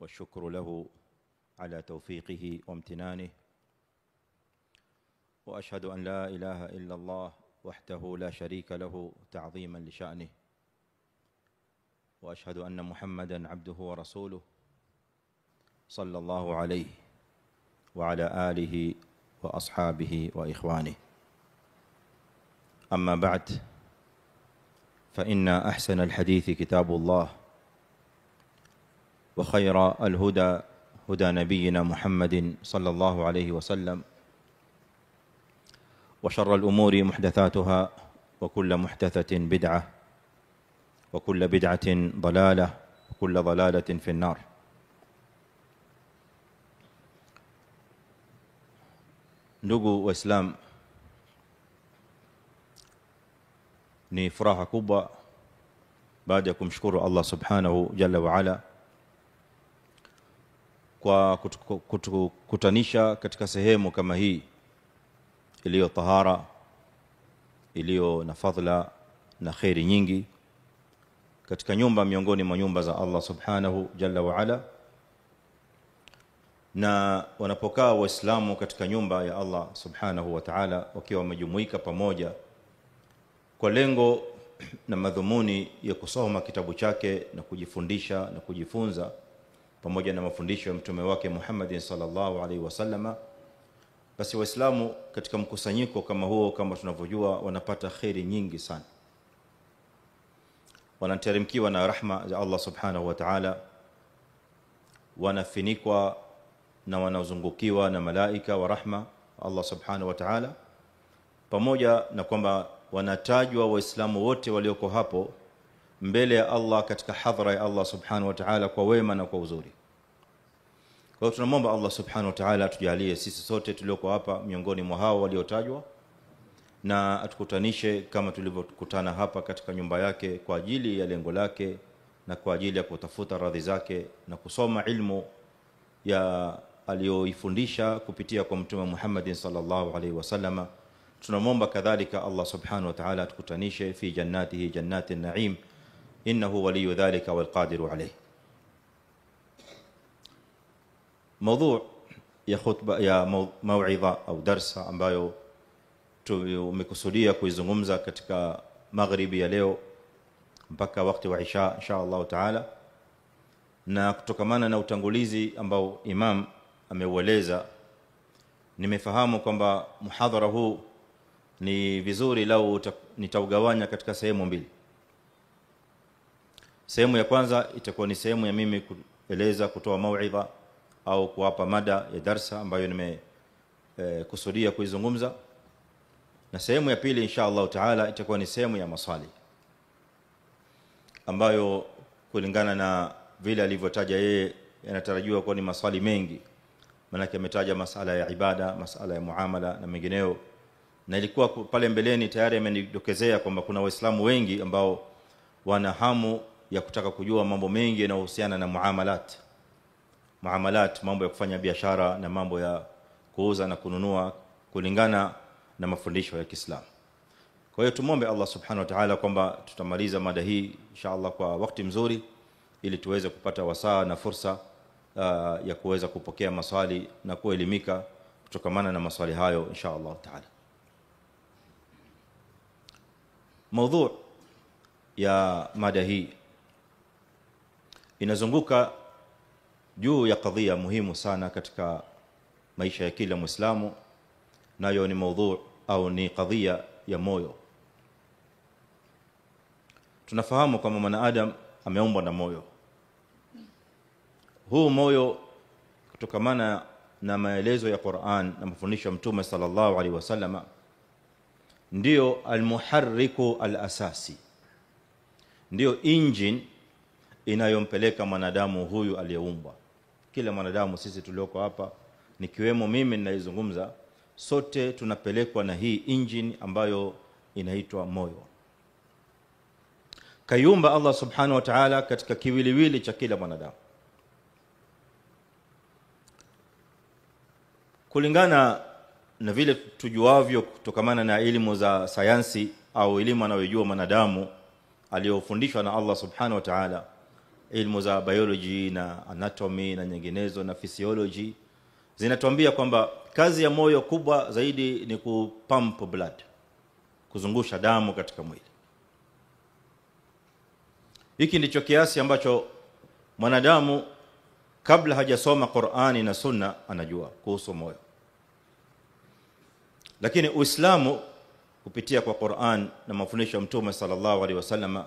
والشكر له على توفيقه وامتنانه، وأشهد أن لا إله إلا الله وحده لا شريك له تعظيما لشأنه، وأشهد أن محمدًا عبده ورسوله صلى الله عليه وعلى آله وأصحابه وإخوانه. أما بعد، فإن أحسن الحديث كتاب الله، وخير الهدى هدى نبينا محمد صلى الله عليه وسلم، وشر الأمور محدثاتها، وكل محدثة بدعة، وكل بدعة ضلالة، وكل ضلالة في النار. Ndugu Waislamu, ni furaha kubwa baada ya kumshukuru Allah subhanahu jalla wa ala kwa kutukutanisha katika sehemu kama hii iliyo tahara, iliyo na fadhila na khairi nyingi, katika nyumba miongoni mwa nyumba za Allah subhanahu jalla wa ala. Na wanapokaa Waislamu katika nyumba ya Allah subhanahu wa ta'ala wakiwa wamejumuika pamoja kwa lengo na madhumuni ya kusoma kitabu chake na kujifundisha na kujifunza pamoja na mafundisho ya mtume wake Muhammad sallallahu alaihi wasallama, basi Waislamu katika mkusanyiko kama huo, kama tunavyojua, wanapata khairi nyingi sana, wanateremkiwa na rahma za Allah subhanahu wa ta'ala, wanafinikwa na wanazungukiwa na malaika wa rahma Allah subhanahu wa ta'ala, pamoja na kwamba wanatajwa Waislamu wote walioko hapo mbele ya Allah katika hadhara ya Allah subhanahu wa ta'ala kwa wema na kwa uzuri. Kwa hiyo tunamwomba Allah subhanahu wa ta'ala atujalie sisi sote tulioko hapa miongoni mwa hao waliotajwa, na atukutanishe kama tulivyokutana hapa katika nyumba yake kwa ajili ya lengo lake na kwa ajili ya kutafuta radhi zake na kusoma ilmu ya aliyoifundisha kupitia kwa mtume Muhammad sallallahu alaihi wasallama. Tunamwomba kadhalika Allah subhanahu wa ta'ala atukutanishe fi jannatihi jannatin na'im, innahu waliyu dhalika wal qadiru alayh. Mada ya khutba ya mauidha au darsa ambayo tumekusudia kuizungumza katika magharibi ya leo mpaka wakati wa isha insha Allah ta'ala, na kutokamana na utangulizi ambao imam ameueleza, nimefahamu kwamba muhadhara huu ni vizuri lau nitaugawanya katika sehemu mbili. Sehemu ya kwanza itakuwa ni sehemu ya mimi kueleza, kutoa mauidha au kuwapa mada ya darsa ambayo nimekusudia kuizungumza, na sehemu ya pili insha Allah taala itakuwa ni sehemu ya maswali ambayo kulingana na vile alivyotaja yeye yanatarajiwa kuwa ni maswali mengi, maana ametaja masala ya ibada, masala ya muamala na mengineyo, na ilikuwa pale mbeleni tayari amenidokezea kwamba kuna Waislamu wengi ambao wana hamu ya kutaka kujua mambo mengi yanayohusiana na muamalat, mambo ya kufanya biashara na mambo ya kuuza na kununua kulingana na mafundisho ya Kiislamu. Kwa hiyo tumombe Allah subhanahu wa ta'ala kwamba tutamaliza mada hii inshallah kwa wakati mzuri, ili tuweze kupata wasaa na fursa ya kuweza kupokea maswali na kuelimika kutokamana na maswali hayo inshallah ta'ala. Mada ya mada hii inazunguka juu ya kadhia muhimu sana katika maisha ya kila Muislamu, nayo ni mada au ni kadhia ya moyo. Tunafahamu kama mwanadamu ameumbwa na moyo. Huu moyo kutokamana na maelezo ya Qur'an na mafundisho ya Mtume sallallahu alaihi wasallama ndio almuharriku alasasi, ndio engine inayompeleka mwanadamu huyu aliyeumbwa. Kila mwanadamu sisi tulioko hapa, nikiwemo mimi ninayezungumza, sote tunapelekwa na hii engine ambayo inaitwa moyo. Kayumba Allah subhanahu wa ta'ala katika kiwiliwili cha kila mwanadamu. Kulingana na vile tujuavyo kutokamana na elimu za sayansi au elimu anayojua mwanadamu aliyofundishwa na Allah subhanahu wa ta'ala, ilmu za biology na anatomy na nyinginezo na physiology zinatuambia kwamba kazi ya moyo kubwa zaidi ni kupump blood, kuzungusha damu katika mwili. Hiki ndicho kiasi ambacho mwanadamu kabla hajasoma Qur'ani na Sunna anajua kuhusu moyo. Lakini Uislamu kupitia kwa Qur'an na mafundisho ya Mtume sallallahu alaihi wasallam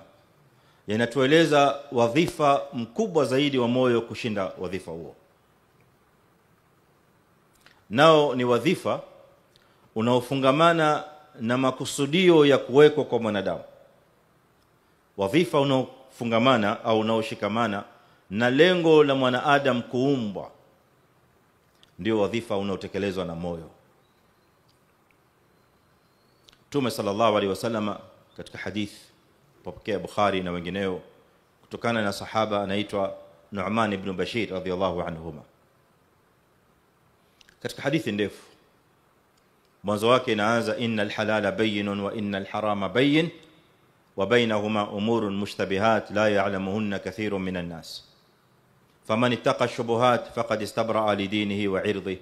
yanatueleza wadhifa mkubwa zaidi wa moyo kushinda wadhifa huo. Nao ni wadhifa unaofungamana na makusudio ya kuwekwa kwa mwanadamu. Wadhifa unaofungamana au unaoshikamana na lengo la mwanadamu kuumbwa ndio wadhifa unaotekelezwa na moyo. Mtume sallallahu alaihi wasallam katika hadith popokea Bukhari na wengineo kutokana na sahaba anaitwa Nu'man ibn Bashir radhiyallahu anhuma, katika hadithi ndefu mwanzo wake inaanza innal halala bayyinun wa innal harama bayyin wa bainahuma umurun mushtabihat la ya'lamuhunna kathirun minan nas faman ittaqa ash-shubuhat faqad istabra'a li dinihi wa 'irdihi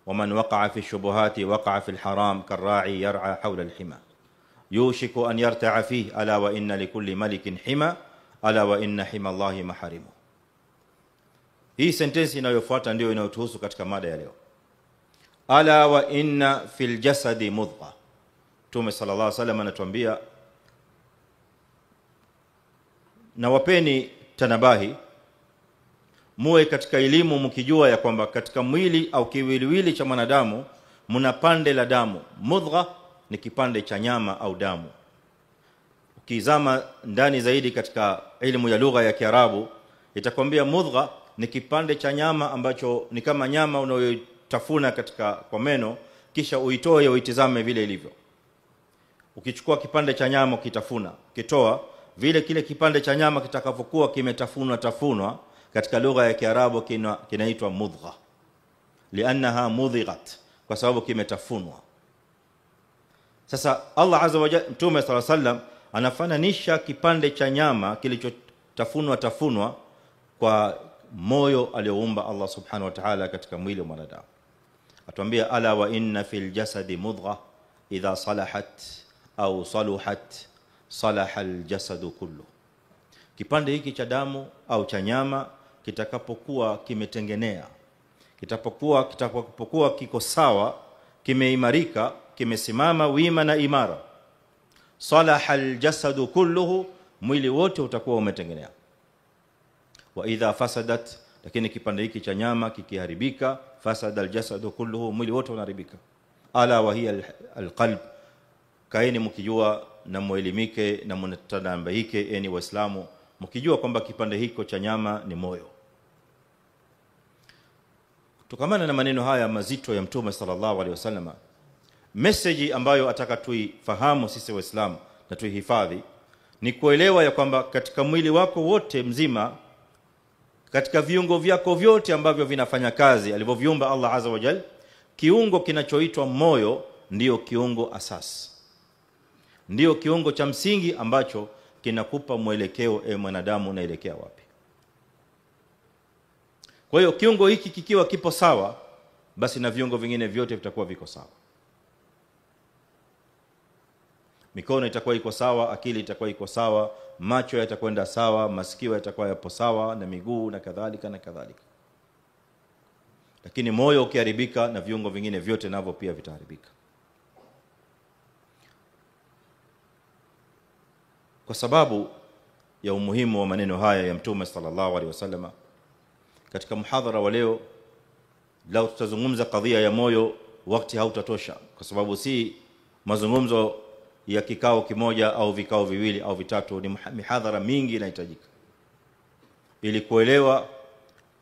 ومن وقع في الشبهات وقع في الحرام كالراعي يرعى حول الحمى يوشك أن يرتع فيه ألا وإن لكل ملك حمى ألا وإن حمى الله محارمه. Hii sentensi inayofuata ndio inayotuhusu katika mada ya leo. Ala wa inna fil jasadi mudgha. Mtume sallallahu alaihi wasallam anatuambia na wapeni tanabahi muwe katika elimu mkijua ya kwamba katika mwili au kiwiliwili cha mwanadamu mna pande la damu. Mudgha ni kipande cha nyama au damu. Ukizama ndani zaidi katika elimu ya lugha ya Kiarabu itakwambia mudgha ni kipande cha nyama ambacho ni kama nyama unayotafuna katika kwa meno kisha uitoe uitizame vile ilivyo. Ukichukua kipande cha nyama ukitafuna, kitoa vile kile kipande cha nyama kitakavyokuwa kimetafunwa katika lugha ya Kiarabu kinaitwa mudgha, lianaha mudghat, kwa sababu kimetafunwa. Sasa Allah azza wa jalla, Mtume sallallahu alayhi wasallam anafananisha kipande cha nyama kilichotafunwa kwa moyo alioumba Allah subhanahu wa ta'ala katika mwili wa mwanadamu. Atuambia ala wa inna fil jasadi mudgha idha salahat au saluhat salaha al jasadu kullu. Kipande hiki cha damu au cha nyama kitakapokuwa kimetengenea, kitakapokuwa kiko sawa, kimeimarika, kimesimama wima na imara, salaha aljasadu kulluhu, mwili wote utakuwa umetengenea. Wa idha fasadat, lakini kipande hiki cha nyama kikiharibika, fasada aljasadu kulluhu, mwili wote unaharibika. Ala wa hiya alqalb. Kaeni mkijua na muelimike na mnatanabaike yani waislamu mkijua kwamba kipande hiko cha nyama ni moyo. Kutokana na maneno haya mazito ya Mtume sallallahu alaihi wasallam, message ambayo ataka tuifahamu sisi waislamu na tuihifadhi ni kuelewa ya kwamba katika mwili wako wote mzima, katika viungo vyako vyote ambavyo vinafanya kazi alivyoviumba Allah azza wa jalla, kiungo kinachoitwa moyo ndio kiungo asasi, ndio kiungo cha msingi ambacho kinakupa mwelekeo mwanadamu unaelekea wapi. Kwa hiyo kiungo hiki kikiwa kipo sawa, basi na viungo vingine vyote vitakuwa viko sawa. Mikono itakuwa iko sawa, akili itakuwa iko sawa, macho yatakwenda sawa, masikio yatakuwa yapo sawa, na miguu na kadhalika na kadhalika. Lakini moyo ukiharibika na viungo vingine vyote navyo pia vitaharibika. Kwa sababu ya umuhimu wa maneno haya ya Mtume sallallahu alaihi wasallam, katika muhadhara wa leo lao tutazungumza kadhia ya moyo, wakati hautatosha, kwa sababu si mazungumzo ya kikao kimoja au vikao viwili au vitatu, ni mihadhara mingi inahitajika ili kuelewa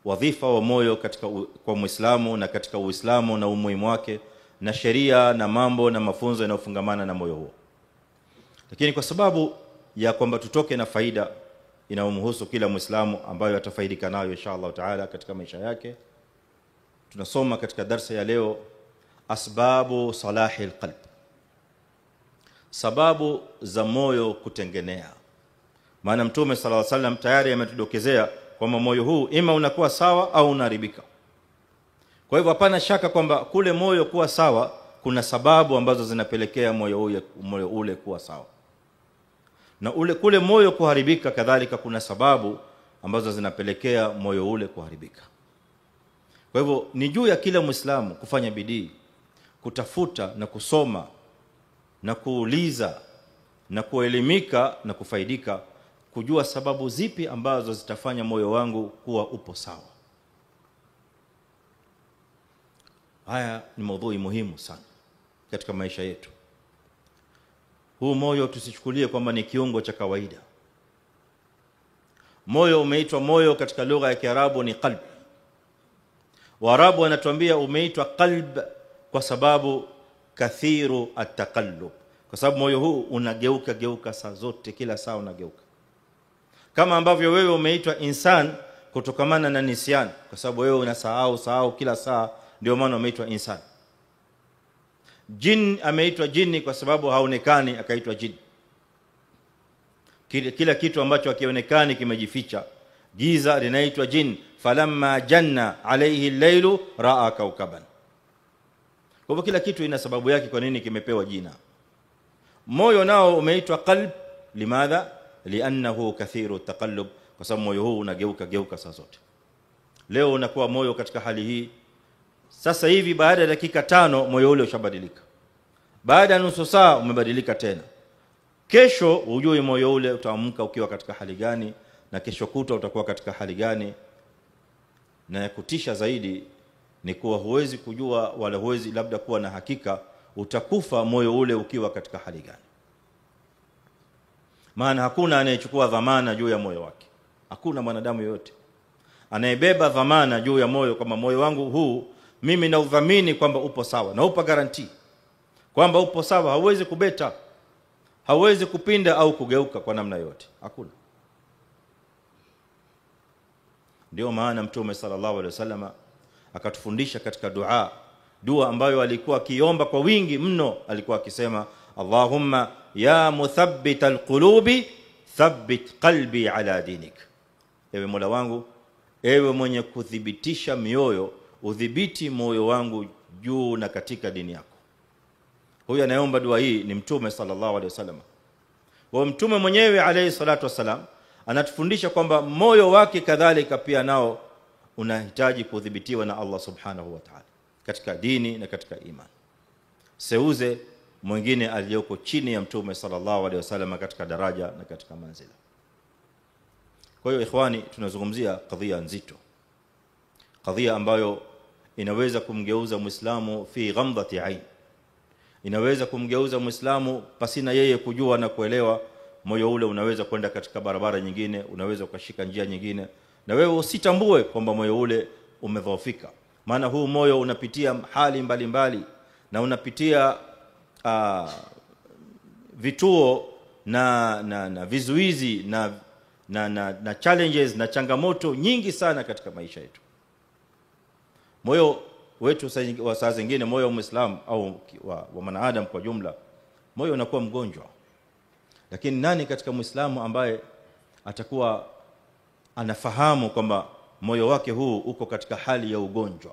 wadhifa wa moyo katika kwa Muislamu na katika Uislamu na umuhimu wake na sheria na mambo na mafunzo yanayofungamana na moyo huo. Lakini kwa sababu ya kwamba tutoke na faida inayomhusu kila Muislamu ambayo atafaidika nayo inshallah taala katika maisha yake, tunasoma katika darasa ya leo asbabu salahi alqalb, sababu za moyo kutengenea. Maana Mtume sallallahu alaihi wasallam tayari ametudokezea kwamba moyo huu ima unakuwa sawa au unaharibika. Kwa hivyo hapana shaka kwamba kule moyo kuwa sawa kuna sababu ambazo zinapelekea moyo ule kuwa sawa, na kule moyo kuharibika kadhalika kuna sababu ambazo zinapelekea moyo ule kuharibika. Kwa hivyo ni juu ya kila Muislamu kufanya bidii kutafuta na kusoma na kuuliza na kuelimika na kufaidika, kujua sababu zipi ambazo zitafanya moyo wangu kuwa upo sawa. Haya ni maudhui muhimu sana katika maisha yetu. Huu moyo tusichukulie kwamba ni kiungo cha kawaida. Moyo umeitwa moyo katika lugha ya Kiarabu ni qalb. Waarabu wanatuambia umeitwa qalb kwa sababu kathiru at-taqallub, kwa sababu moyo huu unageuka saa zote, kila saa unageuka. Kama ambavyo wewe umeitwa insan kutokamana na nisyan, kwa sababu wewe unasahau kila saa, ndio maana umeitwa insan. Jin ameitwa jini kwa sababu haonekani akaitwa jin. Kila kitu ambacho hakionekani kimejificha, giza linaitwa jin. Falamma janna alayhi al-lailu raa kawkaban. Kwa hivyo kila kitu ina sababu yake kwa nini kimepewa jina. Moyo nao umeitwa qalb, limadha? Li'annahu kathiru at-taqallub, kwa sababu moyo huu unageuka saa zote. Leo unakuwa moyo katika hali hii, sasa hivi baada ya dakika 5 moyo ule ushabadilika, baada ya nusu saa umebadilika tena. Kesho ujue moyo ule utaamka ukiwa katika hali gani, na kesho kutwa utakuwa katika hali gani. Na ya kutisha zaidi ni kuwa huwezi kujua wala huwezi labda kuwa na hakika utakufa moyo ule ukiwa katika hali gani. Maana hakuna anayechukua dhamana juu ya moyo wake. Hakuna mwanadamu yote anayebeba dhamana juu ya moyo, kama moyo wangu huu mimi na udhamini kwamba upo sawa, na upa guarantee kwamba upo sawa, hauwezi kubeta, hauwezi kupinda au kugeuka kwa namna yote. Hakuna. Ndio maana Mtume sallallahu alaihi wasallam akatufundisha katika dua ambayo alikuwa akiomba kwa wingi mno. Alikuwa akisema, Allahumma ya muthabbit alqulubi thabbit qalbi ala dinik. Ewe Mola wangu, ewe mwenye kudhibitisha mioyo, udhibiti moyo wangu juu na katika dini yako. Huyu anayeomba dua hii ni Mtume sallallahu alaihi wasallam. Wa Mtume mwenyewe alayhi salatu wasalam anatufundisha kwamba moyo wake kadhalika pia nao unahitaji kudhibitiwa na Allah subhanahu wa ta'ala katika dini na katika imani. Seuze mwingine aliyoko chini ya Mtume sallallahu alaihi wasallam katika daraja na katika manzila. Kwa hiyo ikhwani, tunazungumzia kadhia nzito, kadhia ambayo inaweza kumgeuza Muislamu fi ghamdati ain, inaweza kumgeuza Muislamu pasina yeye kujua na kuelewa. Moyo ule unaweza kwenda katika barabara nyingine, unaweza ukashika njia nyingine, na wewe usitambue kwamba moyo ule umedhoofika. Maana huu moyo unapitia hali mbalimbali na unapitia vituo na vizuizi na challenges na changamoto nyingi sana katika maisha yetu. Moyo wetu saa zingine, moyo wa Muislamu au wa mwanadamu kwa jumla, moyo unakuwa mgonjwa. Lakini nani katika Muislamu ambaye atakuwa anafahamu kwamba moyo wake huu uko katika hali ya ugonjwa?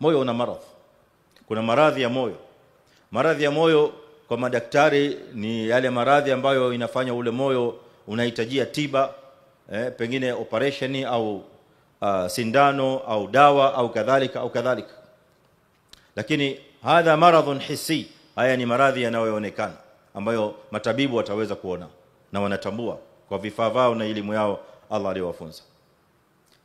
Moyo una maradhi. Kuna maradhi ya moyo. Maradhi ya moyo kwa madaktari ni yale maradhi ambayo inafanya ule moyo unahitajia tiba, pengine operation au sindano au dawa au kadhalika. Lakini hadha maradhun hissi, haya ni maradhi yanayoonekana ambayo matabibu wataweza kuona na wanatambua kwa vifaa vao na elimu yao Allah aliyowafunza.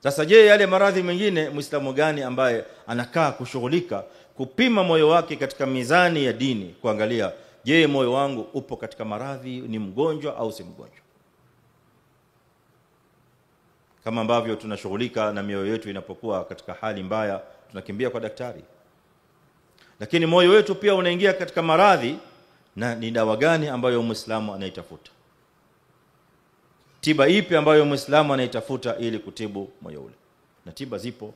Sasa je, yale maradhi mengine Muislamu gani ambaye anakaa kushughulika kupima moyo wake katika mizani ya dini, kuangalia je, moyo wangu upo katika maradhi, ni mgonjwa au si mgonjwa? Kama ambavyo tunashughulika na mioyo yetu inapokuwa katika hali mbaya, tunakimbia kwa daktari. Lakini moyo wetu pia unaingia katika maradhi, na ni dawa gani ambayo Muislamu anaitafuta? Tiba ipi ambayo Muislamu anaitafuta ili kutibu moyo ule? Na tiba zipo,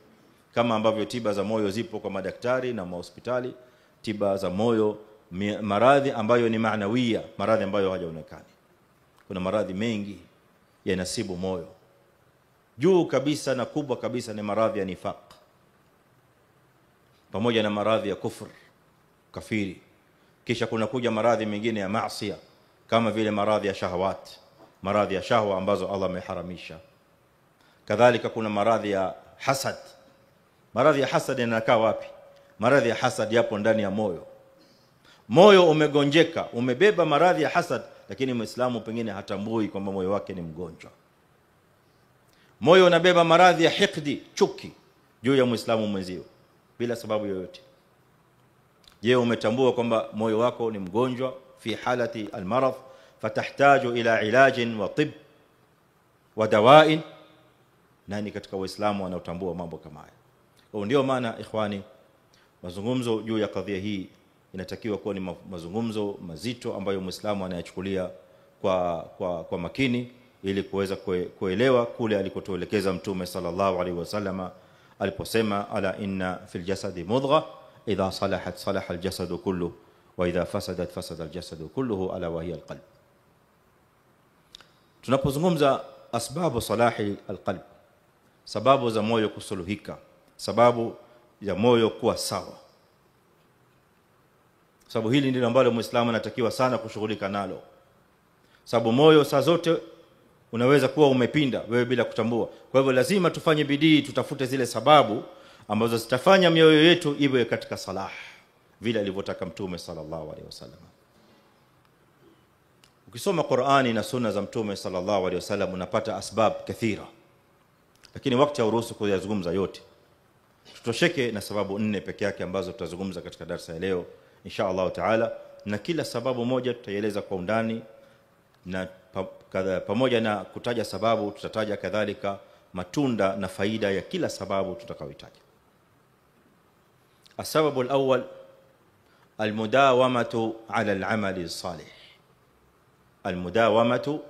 kama ambavyo tiba za moyo zipo kwa madaktari na mahospitali. Tiba za moyo, maradhi ambayo ni maanawia, maradhi ambayo hayaonekani. Kuna maradhi mengi yanasibu moyo juu kabisa na kubwa kabisa ni maradhi ya nifaq, pamoja na maradhi ya kufr, kafiri. Kisha kuna kuja maradhi mengine ya maasiya kama vile maradhi ya shahawat, maradhi ya shahwa ambazo Allah ameharamisha. Kadhalika kuna maradhi ya hasad. Maradhi ya hasad yanakaa wapi? Maradhi ya hasad yapo ndani ya moyo. Moyo umegonjeka, umebeba maradhi ya hasad, lakini Muislamu pengine hatambui kwamba moyo wake ni mgonjwa. Moyo unabeba maradhi ya hikdi, chuki juu ya Muislamu mwenzio bila sababu yoyote. Je, umetambua kwamba moyo wako ni mgonjwa fi halati almarad fatahtaju ila ilajin wa tib wa dawain? Nani katika Waislamu wanaotambua mambo kama haya? Kwa ndio maana ikhwani, mazungumzo juu ya kadhia hii inatakiwa kuwa ni mazungumzo mazito ambayo Muislamu anayachukulia kwa makini, ili kuweza kuelewa kule alikotuelekeza Mtume sallallahu alaihi wasallam aliposema, ala inna fil jasadi mudgha idha salahat salaha aljasadu kulluhu wa idha fasadat fasada aljasadu kulluhu ala wa hiya alqalb. Tunapozungumza asbabu salahi alqalb, sababu za moyo kusuluhika, sababu ya moyo kuwa sawa, sababu hili ndilo ambalo Muislamu anatakiwa sana kushughulika nalo. Sababu moyo saa zote unaweza kuwa umepinda wewe bila kutambua. Kwa hivyo lazima tufanye bidii, tutafute zile sababu ambazo zitafanya mioyo yetu iwe katika salah vile alivyotaka Mtume sallallahu alaihi wasallam. Ukisoma Qur'ani na sunna za Mtume sallallahu alaihi wasallam unapata asbab kathira, lakini wakati hauruhusu kuyazungumza yote. Tutosheke na sababu 4 peke yake ambazo tutazungumza katika darasa ya leo insha Allah taala, na kila sababu moja tutaieleza kwa undani, na pamoja na kutaja sababu tutataja kadhalika matunda na faida ya kila sababu tutakayoitaja. Asababu alawwal almudawamatu ala al'amali as-salih. Almudawamatu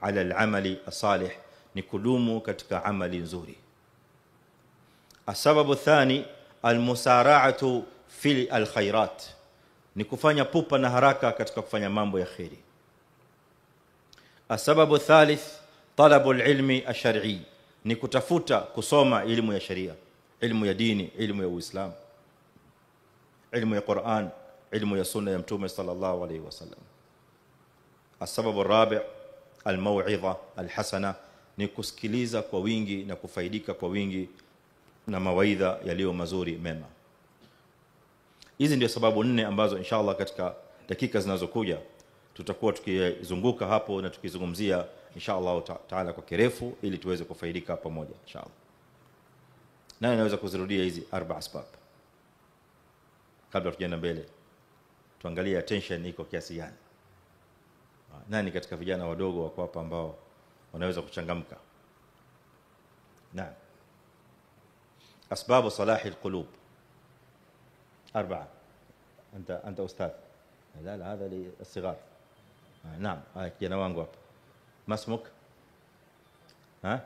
ala al'amali as-salih ni kudumu katika amali nzuri. Asababu thani almusara'atu fi alkhairat, ni kufanya pupa na haraka katika kufanya mambo ya khairi. Asababu thalith talabu alilmi ash-shar'i, ni kutafuta kusoma elimu ya sharia, elimu ya dini, elimu ya Uislamu, elimu ya Qur'an, elimu ya sunna ya Mtume sallallahu alayhi wasallam. Asababu rabi' almaw'idha alhasana, ni kusikiliza kwa wingi na kufaidika kwa wingi na mawaidha yaliyo mazuri mema. Hizi ndio sababu 4 ambazo inshallah katika dakika zinazokuja tutakuwa tukizunguka hapo na tukizungumzia inshallah taala kwa kirefu, ili tuweze kufaidika pamoja inshallah. Nani anaweza kuzirudia hizi 4 asbab kabla tujaenda mbele? Tuangalie attention iko kiasi gani. Nani katika vijana wadogo wako hapa ambao wanaweza kuchangamka? Naam. أسباب صلاح القلوب 4. أنت أستاذ. لا هذا للصغار. نعم kijana wangu hapa. ما اسمك؟ ها؟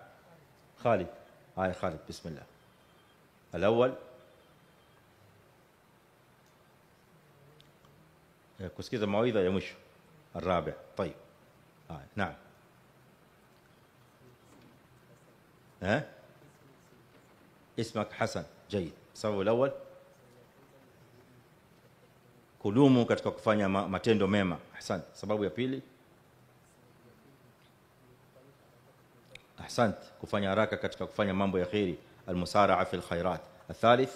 خالد. خالد بسم الله. الأول kusikiza mawaidha ya mwisho. الرابع طيب. نعم. ها؟ اسمك حسن. جيد. السبب الاول kudumu katika kufanya matendo mema. Ahsant. Sababu ya pili, ahsant, kufanya haraka katika kufanya mambo ya khairi, almusara'a fil khairat. Athalith,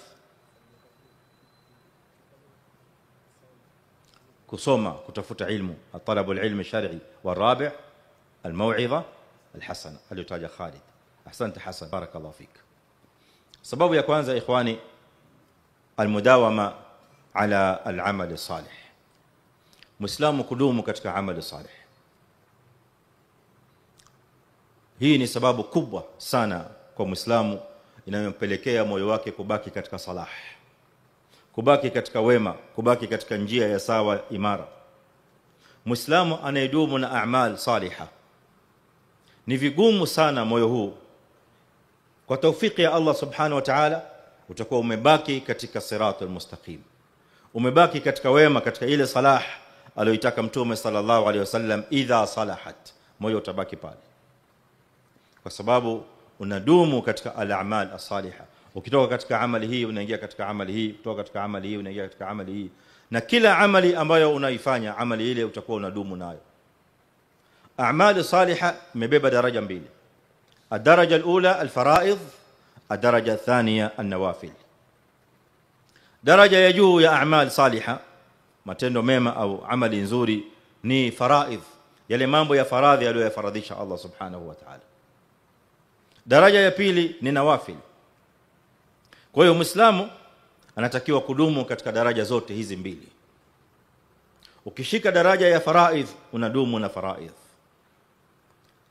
kusoma, kutafuta ilmu, talabu alilmi shar'i. Warabi' almaw'idha alhasana aliyotaja Khalid. Ahsant Hasan, barakallahu fik. Sababu ya kwanza ikhwani, almudawama ala al-amal salih. Muislamu kudumu katika amali salih. Hii ni sababu kubwa sana kwa Muislamu inayompelekea moyo wake kubaki katika salah, kubaki katika wema, kubaki katika njia ya sawa imara. Muislamu anayedumu na a'mal salihah, ni vigumu sana moyo huu, kwa taufiki ya Allah subhanahu wa ta'ala, utakuwa umebaki katika siratul mustaqim, umebaki katika wema, katika ile salah aliyoitaka Mtume sallallahu alaihi wasallam. Idha salahat, moyo utabaki pale, kwa sababu unadumu katika al-a'mal as-salihah. Ukitoka katika amali hii unaingia katika amali hii, kutoka katika amali hii unaingia katika amali hii, na kila amali ambayo unaifanya amali ile utakuwa unadumu nayo. A'mal salihah imebeba daraja mbili. الدرجه الاولى الفرائض, الدرجه الثانيه النوافل. daraja ya juu ya a'mal salihah, matendo mema au amali nzuri, ni faraidh, yale mambo ya faradhi aliyoyafaradhisha Allah subhanahu wa ta'ala. Daraja ya pili ni nawafil. Kwa hiyo Muislamu anatakiwa kudumu katika daraja zote hizi mbili. Ukishika daraja ya faraidh unadumu na faraidh.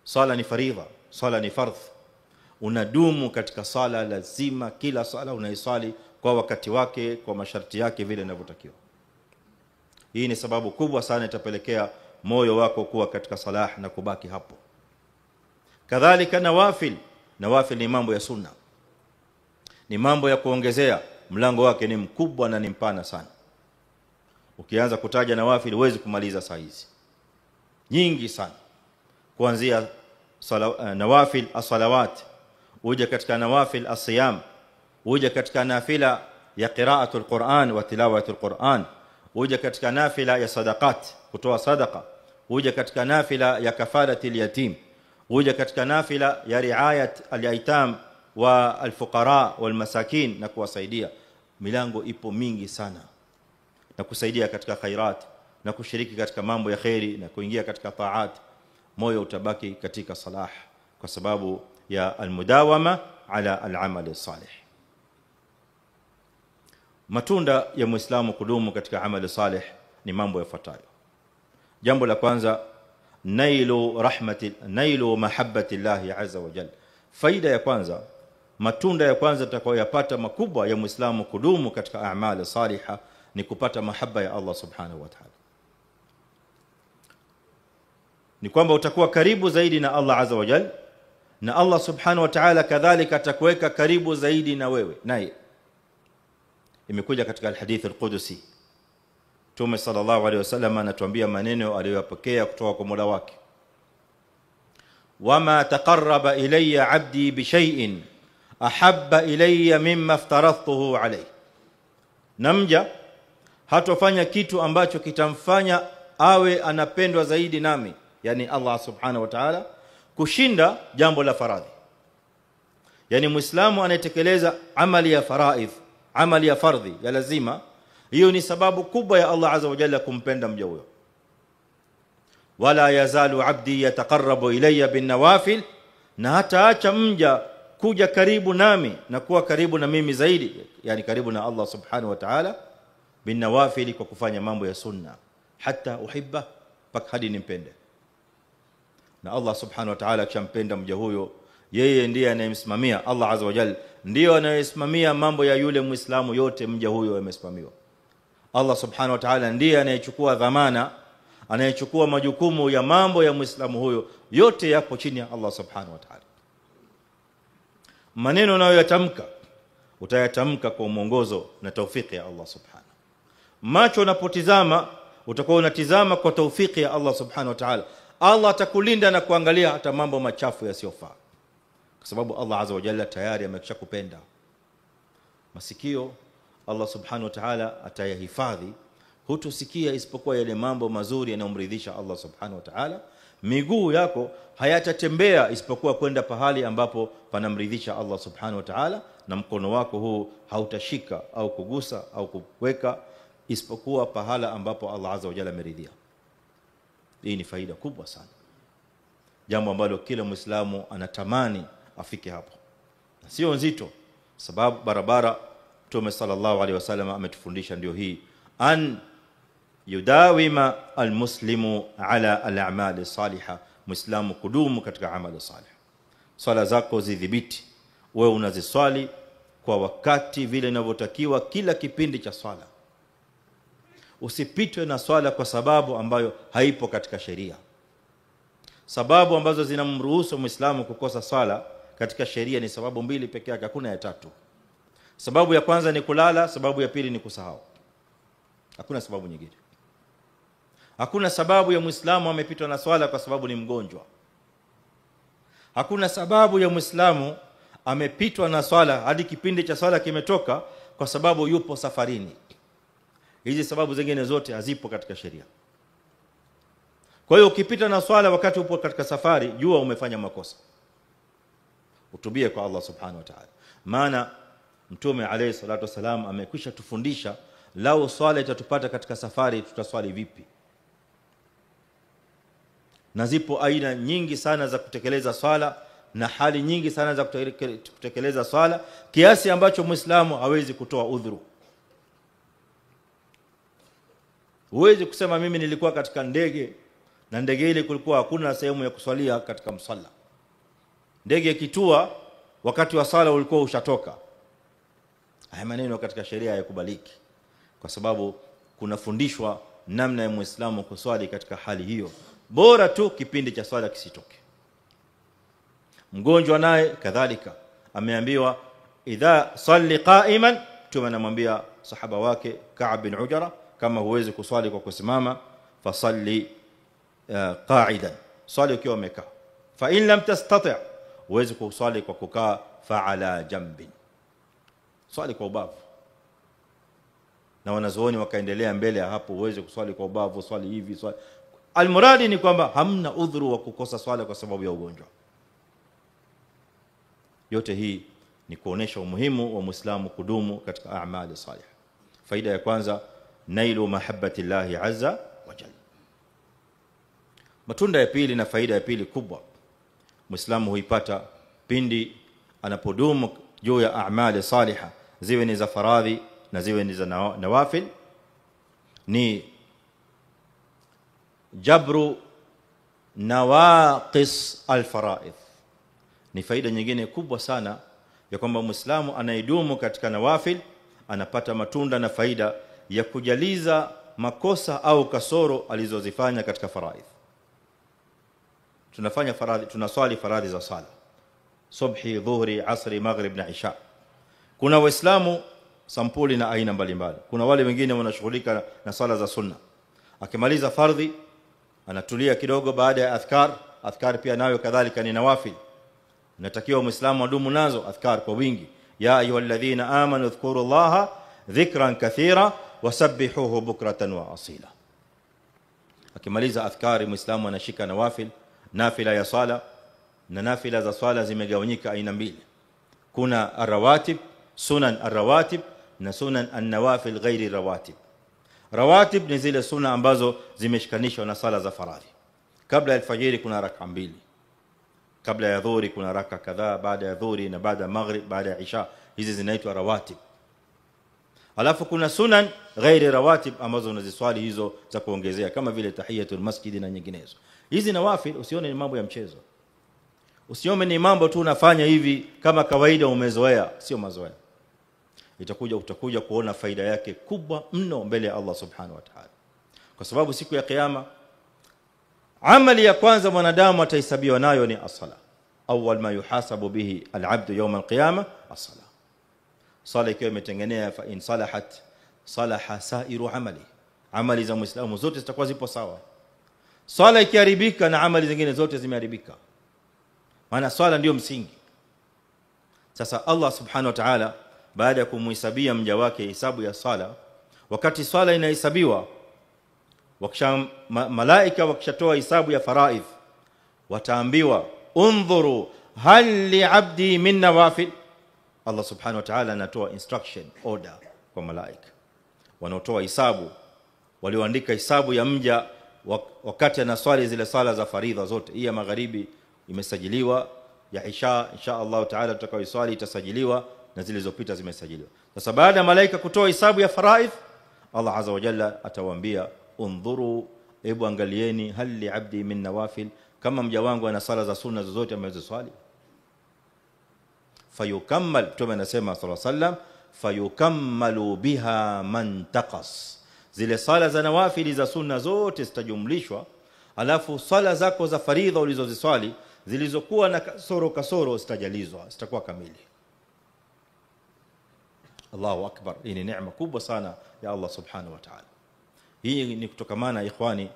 Sala ni faridha, sala ni fardh, unadumu katika sala lazima, kila sala unaisali kwa wakati wake, kwa masharti yake vile inavyotakiwa. Hii ni sababu kubwa sana itapelekea moyo wako kuwa katika salah na kubaki hapo. Kadhalika nawafil, nawafil ni mambo ya sunna, ni mambo ya kuongezea, mlango wake ni mkubwa na ni mpana sana. Ukianza kutaja nawafil huwezi kumaliza saa hizi, nyingi sana, kuanzia nawafil as-salawat, uje katika nawafil as-siyam, uje katika nafila ya qira'atul Qur'an wa tilawatul Qur'an, uje katika nafila ya sadaqat, kutoa sadaqa, uje katika nafila ya kafalatil yatim, uje katika nafila ya riayat al-aitam wa al-fuqara wal masakin, na kuwasaidia. Milango ipo mingi sana, na kusaidia katika khairat, na kushiriki katika mambo ya khairi, na kuingia katika taat. Moyo utabaki katika salah kwa sababu ya almudawama ala al-amal salih. Matunda ya Muislamu kudumu katika amali salih ni mambo yafuatayo. Jambo la kwanza, nailu mahabbati Allah azza wa jalla. Faida ya kwanza, matunda ya kwanza tutakayoyapata makubwa ya Muislamu kudumu katika amali salihah ni kupata mahaba ya Allah subhanahu wa ta'ala. Ni kwamba utakuwa karibu zaidi na Allah azza wa jalla, na Allah subhanahu wa ta'ala kadhalika atakuweka karibu zaidi na wewe naye. Imekuja katika alhadith alqudusi, Mtume sallallahu alayhi wasallam anatuambia maneno aliyopokea kutoka kwa Mola wake: wama taqarraba ilayya 'abdi bi shay'in ahabba ilayya mimma aftaradtuhu alayhi. Namja hatofanya kitu ambacho kitamfanya awe anapendwa zaidi nami, yani Allah subhanahu wa ta'ala, kushinda jambo la faradhi. Yani Muislamu anayetekeleza amali ya faraidh, amali ya fardhi ya lazima, hiyo ni sababu kubwa ya Allah azza wa jalla kumpenda mja huyo. Wala yazalu 'abdi yataqarrabu ilayya bin nawafil, na hataacha mja kuja karibu nami na kuwa karibu na mimi zaidi, yani karibu na Allah subhanahu wa ta'ala, bin nawafil, kwa kufanya mambo ya sunna, hata uhibba, mpaka hadi nimpende. Na Allah subhanahu wa ta'ala akishampenda mja huyo, yeye ndiye anayemsimamia. Allah azza wa jalla ndiye anayesimamia mambo ya yule Muislamu yote, mja huyo amesimamiwa. Allah subhanahu wa ta'ala ndiye anayechukua dhamana, anayechukua majukumu ya mambo ya Muislamu huyo, yote yapo chini ya Allah subhanahu wa ta'ala. Maneno unayoyatamka utayatamka kwa mwongozo na taufiki ya Allah subhanahu. Macho unapotizama utakuwa unatizama kwa taufiki ya Allah subhanahu wa ta'ala. Allah atakulinda na kuangalia hata mambo machafu yasiyofaa, kwa sababu Allah azza wa jalla tayari amekishakupenda. Masikio Allah subhanahu wa ta'ala atayahifadhi, hutosikia isipokuwa yale mambo mazuri yanayomridhisha Allah subhanahu wa ta'ala. Miguu yako hayatatembea isipokuwa kwenda pahali ambapo panamridhisha Allah subhanahu wa ta'ala, na mkono wako huu hautashika au kugusa au kuweka isipokuwa pahala ambapo Allah azza wa jalla ameridhia. Hii ni faida kubwa sana, jambo ambalo kila Muislamu anatamani afike hapo, na sio nzito, sababu barabara Mtume sallallahu alaihi wasallam ametufundisha ndio hii: an yudawima almuslimu ala al-a'mal salihah. Muislamu kudumu katika amali salih. Swala zako zidhibiti, wewe unaziswali kwa wakati vile inavyotakiwa, kila kipindi cha swala. Usipitwe na swala kwa sababu ambayo haipo katika sheria. Sababu ambazo zinamruhusu Muislamu kukosa swala katika sheria ni sababu mbili pekee yake, hakuna ya tatu. Sababu ya kwanza ni kulala, sababu ya pili ni kusahau. Hakuna sababu nyingine. Hakuna sababu ya Muislamu amepitwa na swala kwa sababu ni mgonjwa. Hakuna sababu ya Muislamu amepitwa na swala hadi kipindi cha swala kimetoka kwa sababu yupo safarini. Hizi sababu zingine zote hazipo katika sheria. Kwa hiyo ukipita na swala wakati upo katika safari, jua umefanya makosa. Utubie kwa Allah subhanahu wa ta'ala. Maana Mtume alayhi salatu wasalam amekwisha tufundisha lao swala itatupata katika safari tutaswali vipi. Na zipo aina nyingi sana za kutekeleza swala na hali nyingi sana za kutekeleza swala kiasi ambacho Muislamu hawezi kutoa udhuru. Huwezi kusema mimi nilikuwa katika ndege na ndege ile kulikuwa hakuna sehemu ya kuswalia katika msalla. Ndege ikitua wakati wa sala ulikuwa ushatoka. Haya maneno katika sheria hayakubaliki, kwa sababu kunafundishwa namna ya Muislamu kuswali katika hali hiyo. Bora tu kipindi cha swala kisitoke. Mgonjwa naye kadhalika ameambiwa idha salli qa'iman, tunamwambia sahaba wake Ka'b bin Ujra, kama huwezi kuswali kwa kusimama fasalli qa'idan, swali ukiwa umekaa. Fa in lam tastati', huwezi kuswali kwa kukaa, fa ala jambin, swali kwa ubavu. Na wanazuoni wakaendelea mbele ya hapo, huwezi kuswali kwa ubavu, swali hivi, swali. Almuradi ni kwamba hamna udhuru wa kukosa swala kwa sababu ya ugonjwa. Yote hii ni kuonesha umuhimu wa Muislamu kudumu katika a'mali salih. Faida ya kwanza, nailu mahabbati llahi azza wa jalla. Matunda ya pili na faida ya pili kubwa Muislamu huipata pindi anapodumu juu ya a'mali salihah, ziwe ni za faradhi na ziwe ni za nawafil, ni jabru nawaqis alfaraidh. Ni faida nyingine kubwa sana ya kwamba Muislamu anaidumu katika nawafil anapata matunda na faida ya kujaliza makosa au kasoro alizozifanya katika faraidh. Tunafanya faradhi, tunaswali faradhi za sala subhi, dhuhri, asri, maghrib na isha. Kuna waislamu sampuli na aina mbalimbali. Kuna wale wengine wanashughulika na sala za sunna, akimaliza fardhi anatulia kidogo baada ya adhkar pia nayo kadhalika ni nawafil. Natakiwa Muislamu adumu nazo adhkar kwa wingi. Ya ayyuhalladhina amanu dhkurullaha dhikran kathira wasabbihuhu bukratan wa asila. Akimaliza adhkari Muislamu anashika nawafil, nafila ya sala. Na nafila za swala zimegawanyika aina mbili. Kuna arrawatib, sunan arrawatib na sunan an-nawafil ghairi rawatib. Rawatib ni zile sunna ambazo zimeshikanishwa na sala za faradhi. Kabla ya alfajiri kuna raka mbili, kabla ya dhuhuri kuna raka kadhaa, baada ya dhuhuri na baada ya maghrib, baada ya isha. Hizi zinaitwa rawatib. Alafu kuna sunan ghairi rawatib ambazo unaziswali hizo za kuongezea kama vile tahiyatul masjid na nyinginezo. Hizi nawafil usione ni mambo ya mchezo. Usione ni mambo tu unafanya hivi kama kawaida umezoea, sio mazoea. Utakuja kuona faida yake kubwa mno mbele ya Allah subhanahu wa ta'ala. Kwa sababu siku ya kiyama amali ya kwanza mwanadamu atahesabiwa nayo ni as-sala. Awwal ma yuhasabu bihi al-'abdu yawm al-qiyamah as-sala. Sala ikiwa imetengenea, fa in salahat salaha sa'iru amali za Muislamu zote zitakuwa zipo sawa. Sala ikiharibika na amali zingine zote zimeharibika. Maana swala ndio msingi. Sasa Allah subhanahu wa ta'ala baada ya kumhesabia mja wake hisabu ya sala, wakati swala inahesabiwa, malaika wakishatoa hisabu ya faraidh, wataambiwa undhuru hal li'abdi min nawafil. Allah subhanahu wa ta'ala anatoa instruction, order kwa malaika wanaotoa hisabu, walioandika hisabu ya mja wakati anaswali zile sala za faridha zote. Hii ya magharibi imesajiliwa, ya isha insha Allah ta'ala tutakayoiswali itasajiliwa, na zile zilizopita zimesajiliwa. Sasa baada ya malaika kutoa hisabu ya faraidh, Allah azza wa jalla atawaambia undhuru, hebu angalieni, hal li abdi min nawafil, kama mja wangu ana sala za sunna zozote ameziswali. Fayukammal, Mtume anasema sallallahu alayhi wasallam, fayukammalu biha man taqas. Zile sala za nawafili za sunna zote zitajumlishwa, alafu sala zako za faridha ulizoziswali zilizokuwa na kasoro zitajalizwa, zitakuwa kamili. Allahu akbar. Hii ni neema kubwa sana ya Allah subhanahu wa ta'ala. Hii ni kutokamana ikhwani,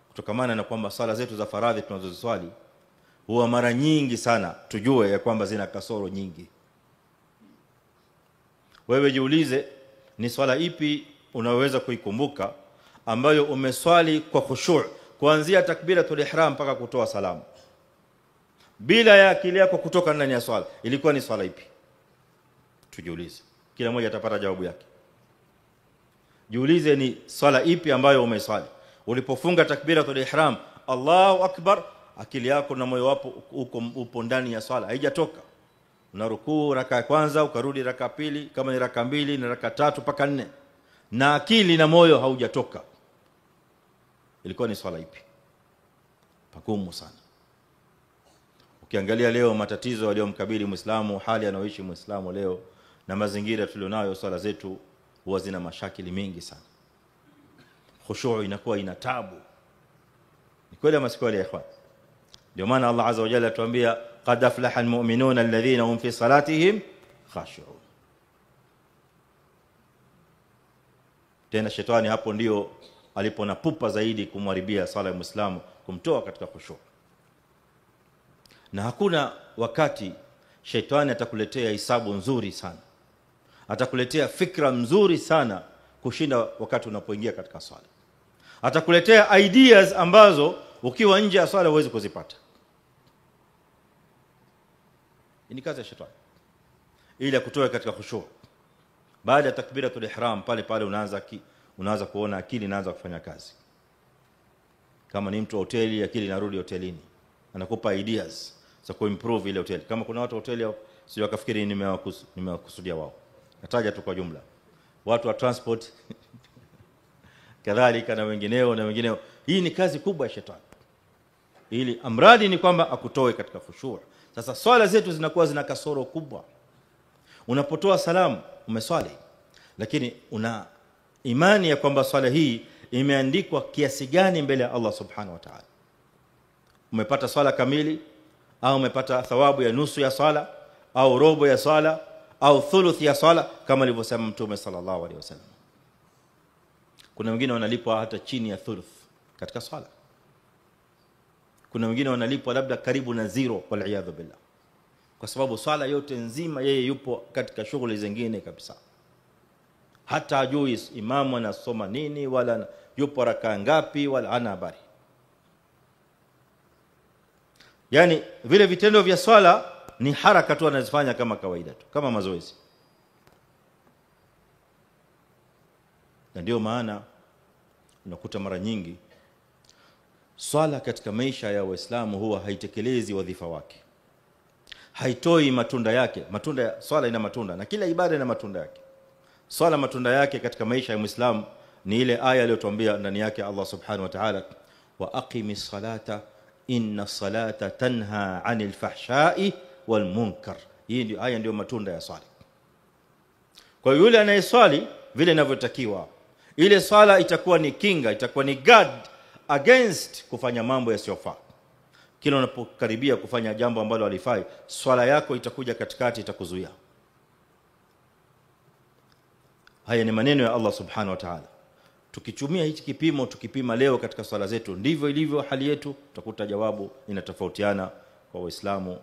kutokamana na kwamba sala zetu za faradhi tunazoziswali huwa mara nyingi sana tujue ya kwamba zina kasoro nyingi. Wewe jiulize, ni swala ipi unaweza kuikumbuka ambayo umeswali kwa khushu' kuanzia takbiratul ihram mpaka kutoa salamu bila ya akili yako kutoka ndani ya swala? Ilikuwa ni swala ipi? Tujiulize, kila mmoja atapata jawabu yake. Jiulize, ni swala ipi ambayo umeswali ulipofunga takbiratul ihram, Allahu akbar, akili yako na moyo wako upo ndani ya swala, haijatoka. Unarukuu raka ya kwanza, ukarudi raka ya pili, kama ni raka mbili na raka tatu mpaka 4, na akili na moyo haujatoka. Ilikuwa ni swala ipi? Pagumu sana. Ukiangalia leo matatizo yaliyomkabili Muislamu, hali anayoishi Muislamu leo na mazingira tulionayo, swala zetu huwa zina mashakili mengi sana. Khushu' inakuwa ina taabu. Ni kweli ama si kweli ya ikhwan? Ndio maana Allah azza wa jalla atuambia qad aflaha almu'minuna alladhina hum fi salatihim khashu'un. Tena shetani hapo ndio alipona pupa zaidi kumharibia sala ya Muislamu, kumtoa katika khushu'. Na hakuna wakati shetani atakuletea hisabu nzuri sana, atakuletea fikra nzuri sana kushinda wakati unapoingia katika swala. Atakuletea ideas ambazo ukiwa nje ya swala huwezi kuzipata. Ni kazi ya shetani ili kutoa katika khushu'. Baada ya takbiratul ihram pale unaanza kuona akili inaanza kufanya kazi. Kama ni mtu wa hoteli, akili inarudi hotelini, anakupa ideas za kuimprove ile hoteli. Kama kuna watu hoteli sio wakafikiri nimewakusudia wao, nataja tu kwa jumla. Watu wa transport kadhalika na wengineo. Hii ni kazi kubwa ya shetani, ili amradi ni kwamba akutoe katika khushu'. Sasa swala zetu zinakuwa zina kasoro kubwa. Unapotoa salamu umeswali, lakini una imani ya kwamba swala hii imeandikwa kiasi gani mbele ya Allah subhanahu wa ta'ala? Umepata swala kamili, au umepata thawabu ya nusu ya swala, au robo ya swala, au thuluth ya swala, kama alivyosema Mtume sallallahu alaihi wasallam? Kuna wengine wanalipwa hata chini ya thuluth katika swala. Kuna wengine wanalipwa labda karibu na zero, wal iyadhu billah, kwa sababu swala yote nzima yeye yupo katika shughuli zingine kabisa. Hata hajui imamu anasoma nini, wala yupo raka ngapi, wala hana habari. Yani vile vitendo vya swala ni haraka tu anazifanya kama kawaida tu, kama mazoezi. Na ndio maana unakuta mara nyingi swala katika maisha ya Waislamu huwa haitekelezi wadhifa wake, haitoi matunda yake. Matunda ya swala ina matunda, na kila ibada ina matunda yake. Swala matunda yake katika maisha ya Muislamu ni ile aya aliyotuambia ndani yake Allah subhanahu wa ta'ala, wa aqimis salata inna salata tanha 'anil fahsha'i wal munkar. Hii ndio aya, ndio matunda ya swala. Kwa yule anayeswali vile inavyotakiwa, ile swala itakuwa ni kinga, itakuwa ni guard against kufanya mambo yasiyofaa. Kila unapokaribia kufanya jambo ambalo halifai, swala yako itakuja katikati, itakuzuia. Haya ni maneno ya Allah subhanahu wa ta'ala. Tukitumia hichi kipimo, tukipima leo katika swala zetu, ndivyo ilivyo hali yetu, tutakuta jawabu inatofautiana kwa Waislamu,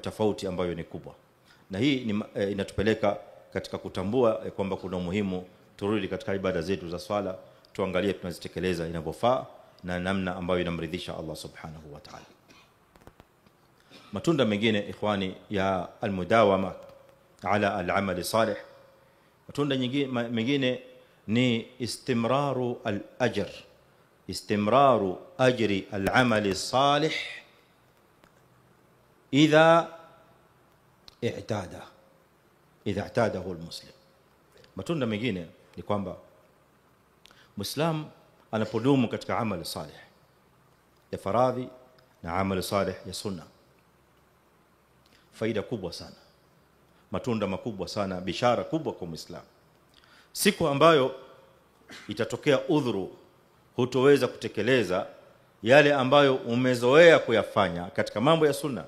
tofauti ambayo ni kubwa. Na hii inatupeleka katika kutambua kwamba kuna umuhimu turudi katika ibada zetu za swala, tuangalie tunazitekeleza inavyofaa na namna ambayo inamridhisha Allah subhanahu wa ta'ala. Matunda mengine ikhwani ya almudawama ala al-amal salih, matunda mengine ni istimraru al-ajr, istimraru ajri al-amal salih idha i'tadahu al-muslim. Matunda mengine ni kwamba Muislam anapodumu katika amali salih ya faradhi na amali salih ya sunna, faida kubwa sana, matunda makubwa sana, bishara kubwa kwa Muislam. Siku ambayo itatokea udhuru, hutoweza kutekeleza yale ambayo umezoea kuyafanya katika mambo ya sunna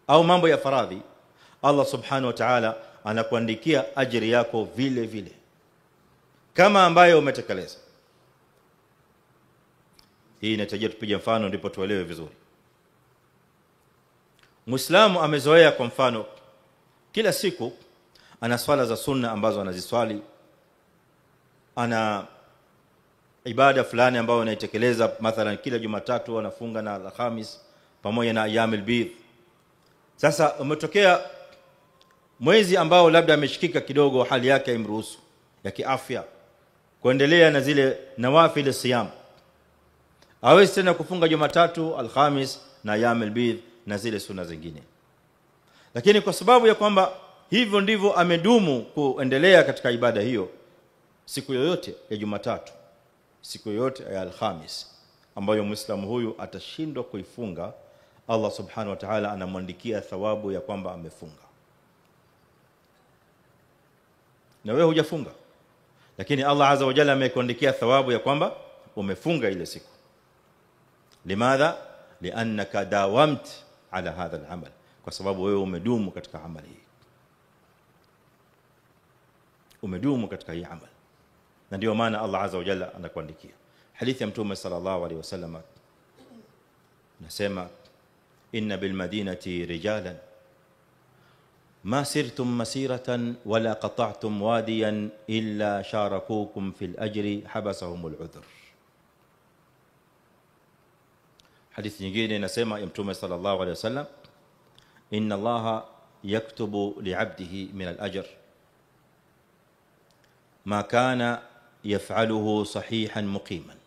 au mambo ya faradhi, Allah subhanahu wa ta'ala anakuandikia ajiri yako vile vile kama ambayo umetekeleza. Hii inahitajia tupige mfano ndipo tuelewe vizuri. Muislamu amezoea kwa mfano kila siku ana swala za sunna ambazo anaziswali, ana ibada fulani ambayo anaitekeleza, mathalan kila Jumatatu anafunga na Alhamis pamoja na ayyamul bidh. Sasa umetokea mwezi ambao labda ameshikika kidogo, hali yake imruhusu ya kiafya kuendelea na zile nawafil siyam, hawezi tena kufunga Jumatatu, Alhamis na ayyamul bidh na zile sunna zingine. Lakini kwa sababu ya kwamba hivyo ndivyo amedumu kuendelea katika ibada hiyo, siku yoyote ya Jumatatu, siku yoyote ya Alhamis ambayo Muislamu huyu atashindwa kuifunga, Allah subhanahu wa ta'ala anamwandikia thawabu ya kwamba amefunga. Na wewe hujafunga, lakini Allah azza wa jalla amekuandikia thawabu ya kwamba umefunga ile siku. Limadha? Liannaka dawamt ala hadha al-amal, kwa sababu wewe umedumu katika amali hii, umedumu katika hii amali, na ndio maana Allah azza wa jalla anakuandikia. Hadithi ya Mtume sallallahu alaihi wasallam nasema, inna bil madinati rijalan ma sirtum masiratan wala qata'tum wadiyan illa sharakukum fil ajri habasahumul udhr. Hadithi nyingine inasema ya Mtume sallallahu alaihi wasallam, inna Allaha yaktubu li'abdihi min al-ajr ma kana yaf'aluhu sahihan muqiman.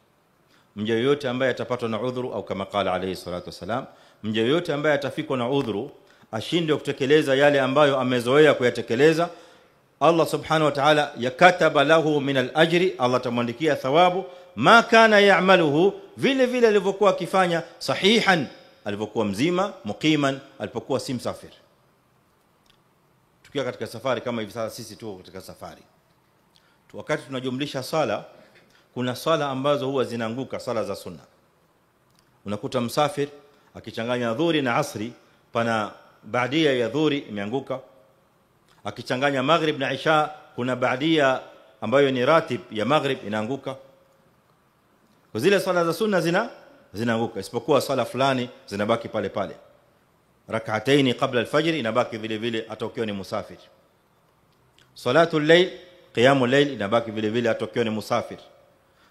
Mja yote ambaye atapatwa na udhuru, au kama qala alayhi salatu wasalam, mja yote ambaye atafikwa na udhuru ashindwe kutekeleza yale ambayo amezoea kuyatekeleza, Allah subhanahu wa ta'ala yakataba lahu min al-ajri, Allah tamwandikia thawabu ma kana ya'maluhu, vile vile alivyokuwa akifanya, sahihan, alivyokuwa mzima, muqiman, alipokuwa si msafiri. Tukiwa katika safari kama hivi sasa, sisi tuko katika safari, wakati tunajumlisha sala, kuna sala ambazo huwa zinaanguka, sala za sunna. Unakuta msafir akichanganya dhuhuri na asri, pana baadia ya dhuhuri imeanguka. Akichanganya maghrib na isha, kuna baadia ambayo ni ratib ya maghrib inaanguka. Kwa zile sala za sunna zinaanguka, isipokuwa sala fulani zinabaki pale pale. Rak'ataini qabla al-fajr inabaki vile vile hata ukiwa ni musafir. Salatul layl, qiyamul layl inabaki vile vile hata ukiwa ni musafir.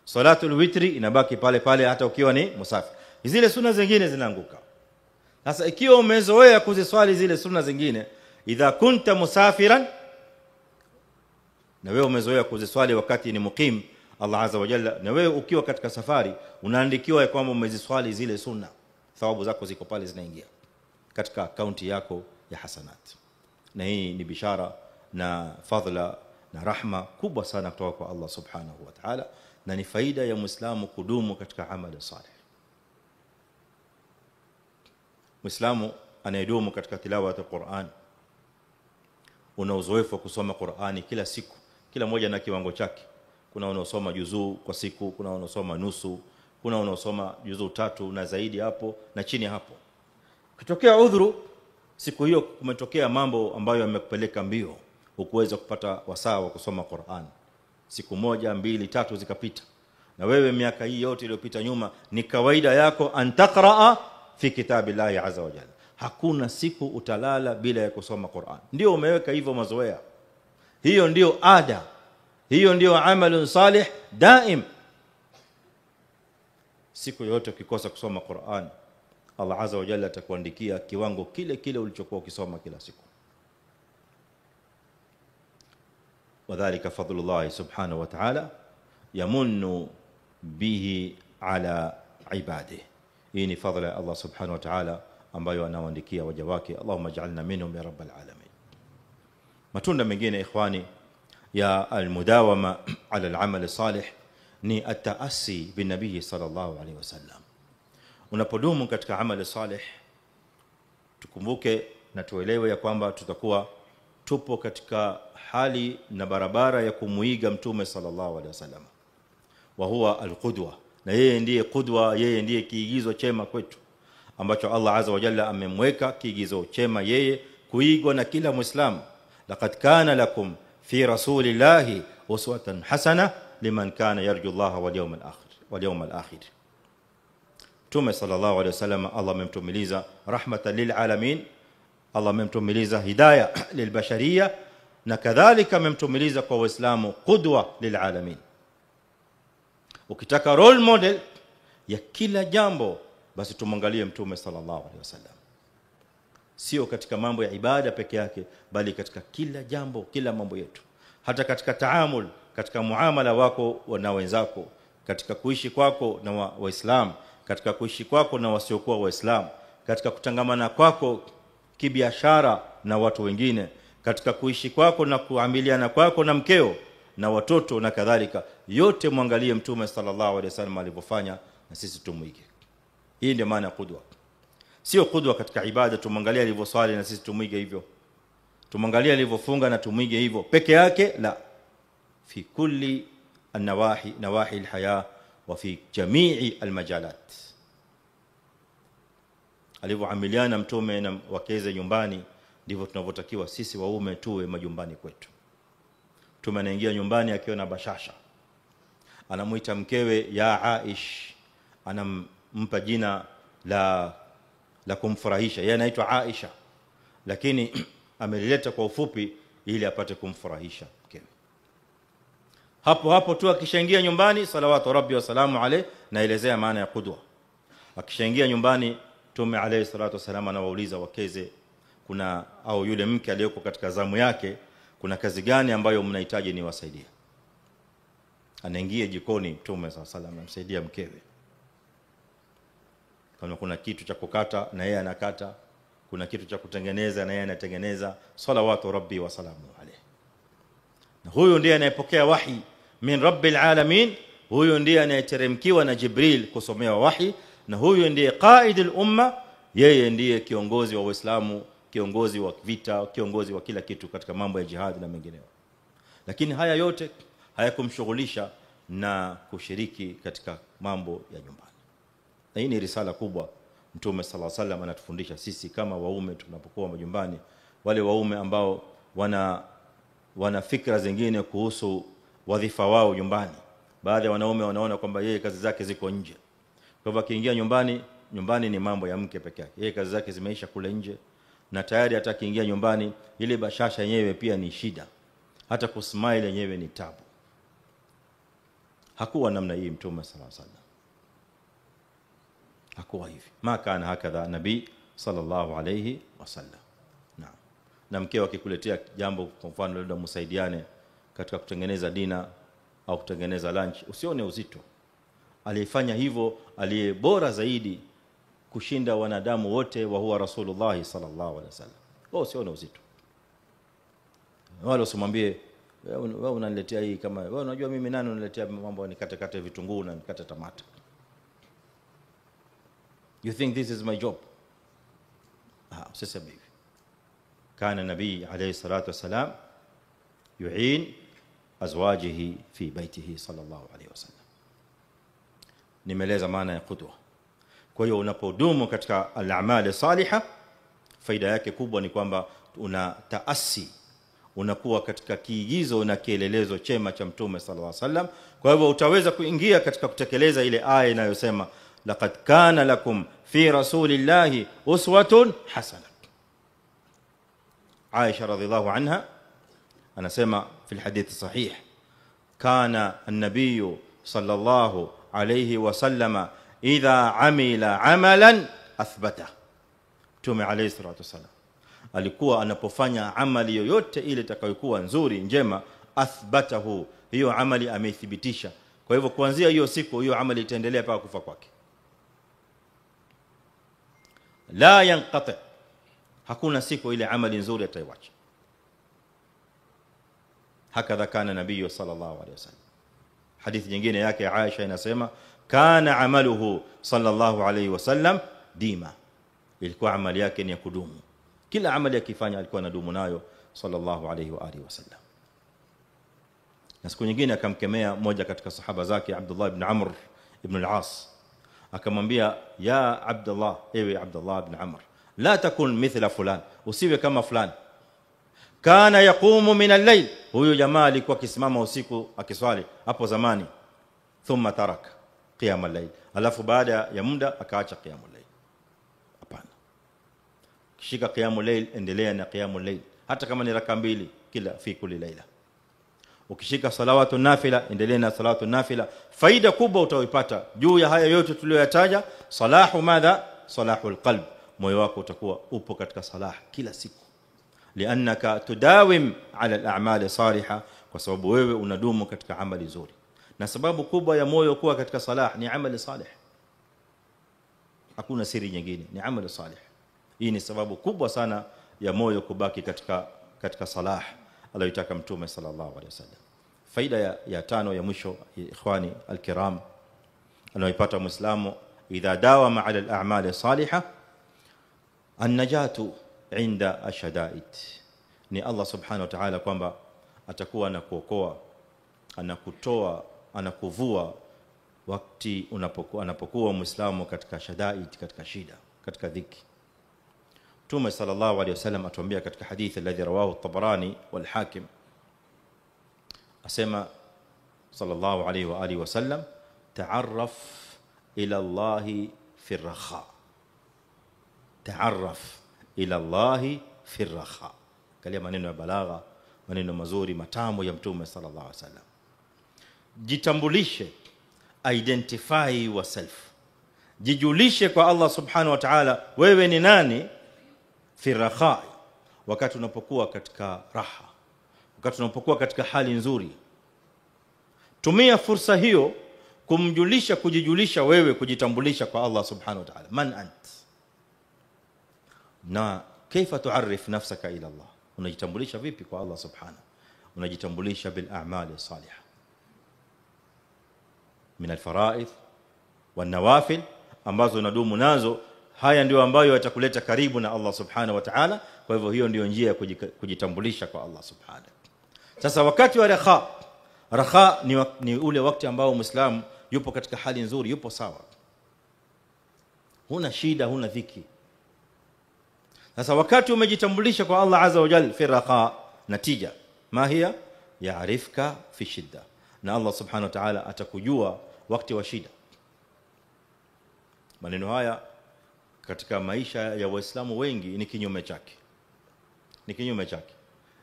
Salatul witri inabaki pale pale hata ukiwa ni musafir. Zile sunna zingine zinaanguka. Sasa ikiwa umezoea kuziswali zile sunna zingine, idha kunta musafiran, na wewe umezoea kuziswali wakati ni muqim, Allah azza wa jalla, na wewe ukiwa katika safari unaandikiwa kwamba umeziswali zile sunna, thawabu zako ziko pale zinaingia katika akaunti yako ya hasanat. Na hii ni bishara na fadhila na rahma kubwa sana kutoka kwa Allah subhanahu wa ta'ala, na ni faida ya Muislamu kudumu katika amali salih. Muislamu anayedumu katika tilawa ya Qur'an, una uzoefu wa kusoma Qur'ani kila siku, kila moja na kiwango chake. Kuna wanaosoma juzuu kwa siku, kuna wanaosoma nusu, kuna wanaosoma juzuu 3 na zaidi hapo na chini hapo. Kitokea udhuru, siku hiyo kumetokea mambo ambayo yamekupeleka mbio, ukuweza kupata wasaa wa kusoma Qur'an, siku 1, 2, 3 zikapita, na wewe miaka hii yote iliyopita nyuma ni kawaida yako antaqraa fi kitabillahi azza wa jalla, hakuna siku utalala bila ya kusoma Qur'an. Ndio umeweka hivyo mazoea, hiyo ndio ada, hiyo ndio amalun salih daim. Siku yote ukikosa kusoma Qur'an, Allah azza wa jalla atakuandikia kiwango kile kile ulichokuwa ukisoma kila siku. Wadhālika fadlullah subhanahu wa ta'ala yamunnu bihi ala ibadihi. Hii ni fadhila ya Allah subhanahu wa ta'ala ambayo anawaandikia waja wake. Allahumma ij'alna minhum ya rabbal alamin. Matunda mengine ikhwani ya almudawama ala al-amal salih ni at-ta'assi bin nabii sallallahu alayhi wasallam. Unapodumu katika amali salih, tukumbuke na tuelewe ya kwamba tutakuwa tupo katika hali na barabara ya kumuiga mtume sallallahu alaihi wasallam, wa huwa alqudwa, na yeye ndiye qudwa, yeye ndiye kiigizo chema kwetu ambacho Allah azza wa jalla amemweka kiigizo chema yeye kuigwa na kila muislamu. Laqad kana lakum fi rasulillahi uswatun hasana liman kana yarju Allah wal yawmal akhir. Mtume sallallahu alayhi wasallam Allah amemtumiliza rahmatan lil alamin, Allah amemtumiliza hidayah lilbashariyah, na kadhalika amemtumiliza kwa waislamu qudwa lil alamin. Ukitaka role model ya kila jambo, basi tumwangalie Mtume sallallahu alaihi wasallam, sio katika mambo ya ibada peke yake, bali katika kila jambo, kila mambo yetu, hata katika taamul, katika muamala wako na wenzako, katika kuishi kwako na waislamu, katika kuishi kwako na wasiokuwa waislamu, katika kutangamana kwako kibiashara na watu wengine, katika kuishi kwako na kuamiliana kwako na mkeo na watoto na kadhalika, yote muangalie Mtume sallallahu alaihi wasallam alivyofanya, na sisi tumuige. Hii ndio maana ya qudwa. Sio qudwa katika ibada tumwangalie alivyoswali na sisi tumuige hivyo, tumwangalie alivyofunga na tumuige hivyo peke yake, la, fi kulli an-nawahi, nawahi al-haya wa fi jami'i al-majalat. Alivyoamiliana Mtume na wakeze nyumbani, ndivyo tunavyotakiwa sisi waume tuwe majumbani kwetu. Mtume anaingia nyumbani akiwa na bashasha, anamuita mkewe ya Aish, anampa jina la kumfurahisha. Yeye anaitwa Aisha, lakini amelileta kwa ufupi ili apate kumfurahisha mkewe. Hapo hapo tu akishaingia nyumbani, salawatu rabbi wa salamu alayhi, naelezea maana ya qudwa. Akishaingia nyumbani, Mtume alayhi salatu wasalam anawauliza wakeze, kuna au yule mke aliyeko katika zamu yake, kuna kazi gani ambayo mnahitaji niwasaidie? Anaingia jikoni Mtume sallallahu alayhi wasallam anamsaidia mkewe. Kama kuna kitu cha kukata na yeye anakata, kuna kitu cha kutengeneza na yeye anatengeneza, salawatu rabbi wa salamu alayhi. Na huyo ndiye anayepokea wahi min rabbil alamin, huyo ndiye anayeteremkiwa na Jibril kusomewa wahi, na huyo ndiye qaidul umma, yeye ndiye kiongozi wa Uislamu, kiongozi wa vita, kiongozi wa kila kitu katika mambo ya jihad na mengineyo. Lakini haya yote hayakumshughulisha na kushiriki katika mambo ya nyumbani. Na hii ni risala kubwa Mtume sallallahu alaihi wasallam anatufundisha sisi kama waume tunapokuwa majumbani, wale waume ambao wana fikra zingine kuhusu wadhifa wao nyumbani. Baadhi ya wanaume wanaona kwamba yeye kazi zake ziko nje. Kwa hivyo akiingia nyumbani ni mambo ya mke peke yake. Yeye kazi zake zimeisha kule nje, na tayari hata akiingia nyumbani ile bashasha yenyewe pia ni shida. Hata kusmile yenyewe ni tabu. Hakuwa namna hii Mtume sallallahu alaihi wasallam. Hakuwa hivi. Ma kana hakadha nabii sallallahu alayhi wasallam. Naam. Na mkeo akikuletea jambo, kwa mfano labda msaidiane katika kutengeneza dina au kutengeneza lunch, usione uzito. Alifanya hivyo aliye bora zaidi kushinda wanadamu wote, wa huwa Rasulullah sallallahu alaihi wasallam. Wao usione uzito. Wala usimwambie wewe unaniletea hii, kama wewe unajua mimi nani unaniletea mambo nikate vitunguu na nikate tomato. You think this is my job? Usiseme hivi. Kana nabii alayhi salatu wasalam yu'in azwajihi fi baitihi sallallahu alayhi wasallam. Nimeleza maana ya qudwa. Kwa hiyo unapodumu katika al-a'mal salihah, faida yake kubwa ni kwamba una taasi, unakuwa katika kiigizo na kielelezo chema cha Mtume sallallahu alayhi wasallam. Kwa hivyo utaweza kuingia katika kutekeleza ile aya inayosema laqad kana lakum fi rasulillahi uswatun hasana. Aisha radhiallahu anha anasema fi alhadith sahih, kana an-nabiy sallallahu alayhi wasallam idha amila amalan athbata. Mtume alayhi salatu wasallam alikuwa anapofanya amali yoyote ile itakayokuwa nzuri njema, athbatahu, hiyo amali ameithibitisha. Kwa hivyo kuanzia hiyo siku hiyo amali itaendelea mpaka kufa kwake. La yanqati, hakuna siku ile amali nzuri ataiacha. Hakadha kana nabii sallallahu alayhi wasallam. Hadithi nyingine yake Aisha inasema kana amaluhu sallallahu alayhi wasallam dima, ilikuwa amali yake ni ya kudumu. Kila amali akifanya alikuwa anadumu nayo sallallahu alayhi wa alihi wasallam. Na siku nyingine akamkemea mmoja katika sahaba zake Abdullah ibn Amr ibn al-As, akamwambia ya Abdullah, ewe Abdullah ibn Amr, la takun mithla fulan, usiwe kama fulani. Kana yaqumu min al-layl, huyo jamaa alikuwa akisimama usiku akiswali hapo zamani, thumma taraka qiyam al-layl, alafu baada ya muda akaacha qiyamul layl. Hapana. Kishika qiyamul layl, endelea na qiyamul layl hata kama ni raka 2 kila fi kulli layla. Ukishika salawatu nafila, endelea na salatu nafila. Faida kubwa utaipata juu ya haya yote tuliyoyataja. Salahu madha? Salahul qalb. Moyo wako utakuwa upo katika salah kila siku, liannaka tudawim ala al-a'mal salihah, kwa sababu wewe unadumu katika amali nzuri. Na sababu kubwa ya moyo kuwa katika salah ni amali salih. Hakuna siri nyingine, ni amali salih. Hii ni sababu kubwa sana ya moyo kubaki katika salah aliyotaka Mtume sallallahu alaihi wasallam. Faida ya 5 ya mwisho, ikhwani alkiram, anayoipata Muislamu idha dawama ala al-a'mal salihah, an-najatu inda ashadaid, ni Allah subhanahu wa ta'ala kwamba atakuwa anakuokoa, anakutoa, anakuvua wakati anapokuwa Muislamu katika shadaid, katika shida, katika dhiki. Mtume sallallahu alayhi wasallam atuambia katika hadithi alladhi rawahu at-Tabarani wal Hakim, asema sallallahu alayhi wa alihi wasallam, ta'arraf ila Allah fi ar-rakha, ta'arraf ila Allah fi ar-rakha. Kalia maneno ya balagha, maneno mazuri matamu ya Mtume sallallahu alayhi wasallam. Jitambulishe, identify yourself, jijulishe kwa Allah subhanahu wa ta'ala wewe ni nani fi rakha, wakati unapokuwa katika raha, wakati unapokuwa katika hali nzuri. Tumia fursa hiyo kumjulisha, kujijulisha wewe, kujitambulisha kwa Allah subhanahu wa ta'ala. Man ant, na kaifa tuarif nafsaka ila Allah, unajitambulisha vipi kwa Allah subhanahu? Unajitambulisha bil a'mali salihah min al-fara'id wan nawafil, ambazo unadumu nazo. Haya ndio ambayo yatakuleta karibu na Allah subhanahu wa ta'ala. Kwa hivyo hiyo ndio njia ya kujitambulisha kwa Allah subhanahu. Sasa wakati wa raha ni ule wakati ambao Muislamu yupo katika hali nzuri, yupo sawa, huna shida, huna dhiki. Sasa wakati umejitambulisha kwa Allah azza wa jalla fi raha, natija mahia yaarifka fi shidda, na Allah subhanahu wa ta'ala atakujua wakati wa shida. Maneno haya katika maisha ya Waislamu wengi ni kinyume chake. Ni kinyume chake.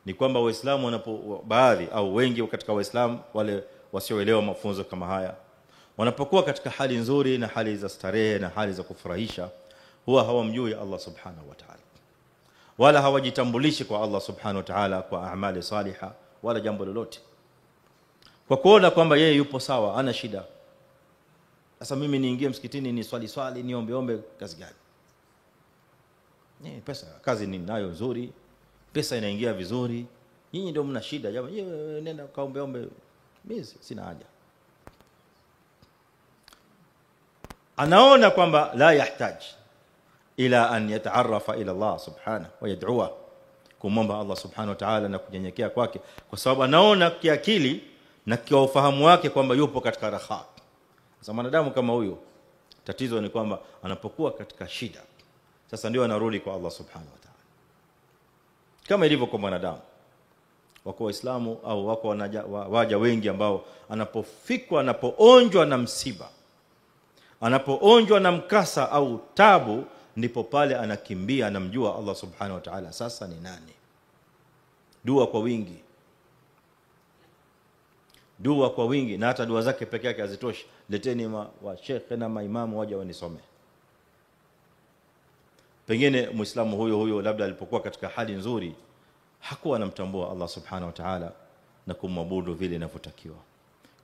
Ni kwamba Waislamu baadhi au wengi katika Waislamu wale wasioelewa mafunzo kama haya, wanapokuwa katika hali nzuri na hali za starehe na hali za kufurahisha, huwa hawamjui Allah subhanahu wa ta'ala, wala hawajitambulishi kwa Allah subhanahu wa ta'ala kwa amali salihah wala jambo lolote, kwa kuona kwamba yeye yupo sawa, ana shida. Sasa mimi niingie msikitini ni swali niombe kazi gani? Pesa, kazi ninayo nzuri, pesa inaingia vizuri, nyinyi ndio mna shida jamani, nenda kaombe, mimi sina haja. Anaona kwamba la yahitaji ila an yataarrafa ila Allah subhanahu wa yad'uwa, kumomba Allah subhanahu wa ta'ala na kunyenyekea kwake, kwa sababu anaona kiakili na kwa ufahamu wake kwamba yupo katika raha. Sasa mwanadamu kama huyo, tatizo ni kwamba anapokuwa katika shida, sasa ndio anarudi kwa Allah subhanahu wa ta'ala. Kama ilivyo kwa mwanadamu, wako Waislamu au wako waja wengi ambao anapoonjwa na msiba, anapoonjwa na mkasa au tabu, ndipo pale anakimbia, anamjua Allah subhanahu wa ta'ala sasa ni nani. Dua kwa wingi, dua kwa wingi, na hata dua zake peke yake hazitoshi. Leteni wa sheikh na maimamu waje wanisome. Pengine Muislamu huyo labda alipokuwa katika hali nzuri hakuwa anamtambua Allah subhanahu wa ta'ala na kumwabudu vile inavyotakiwa.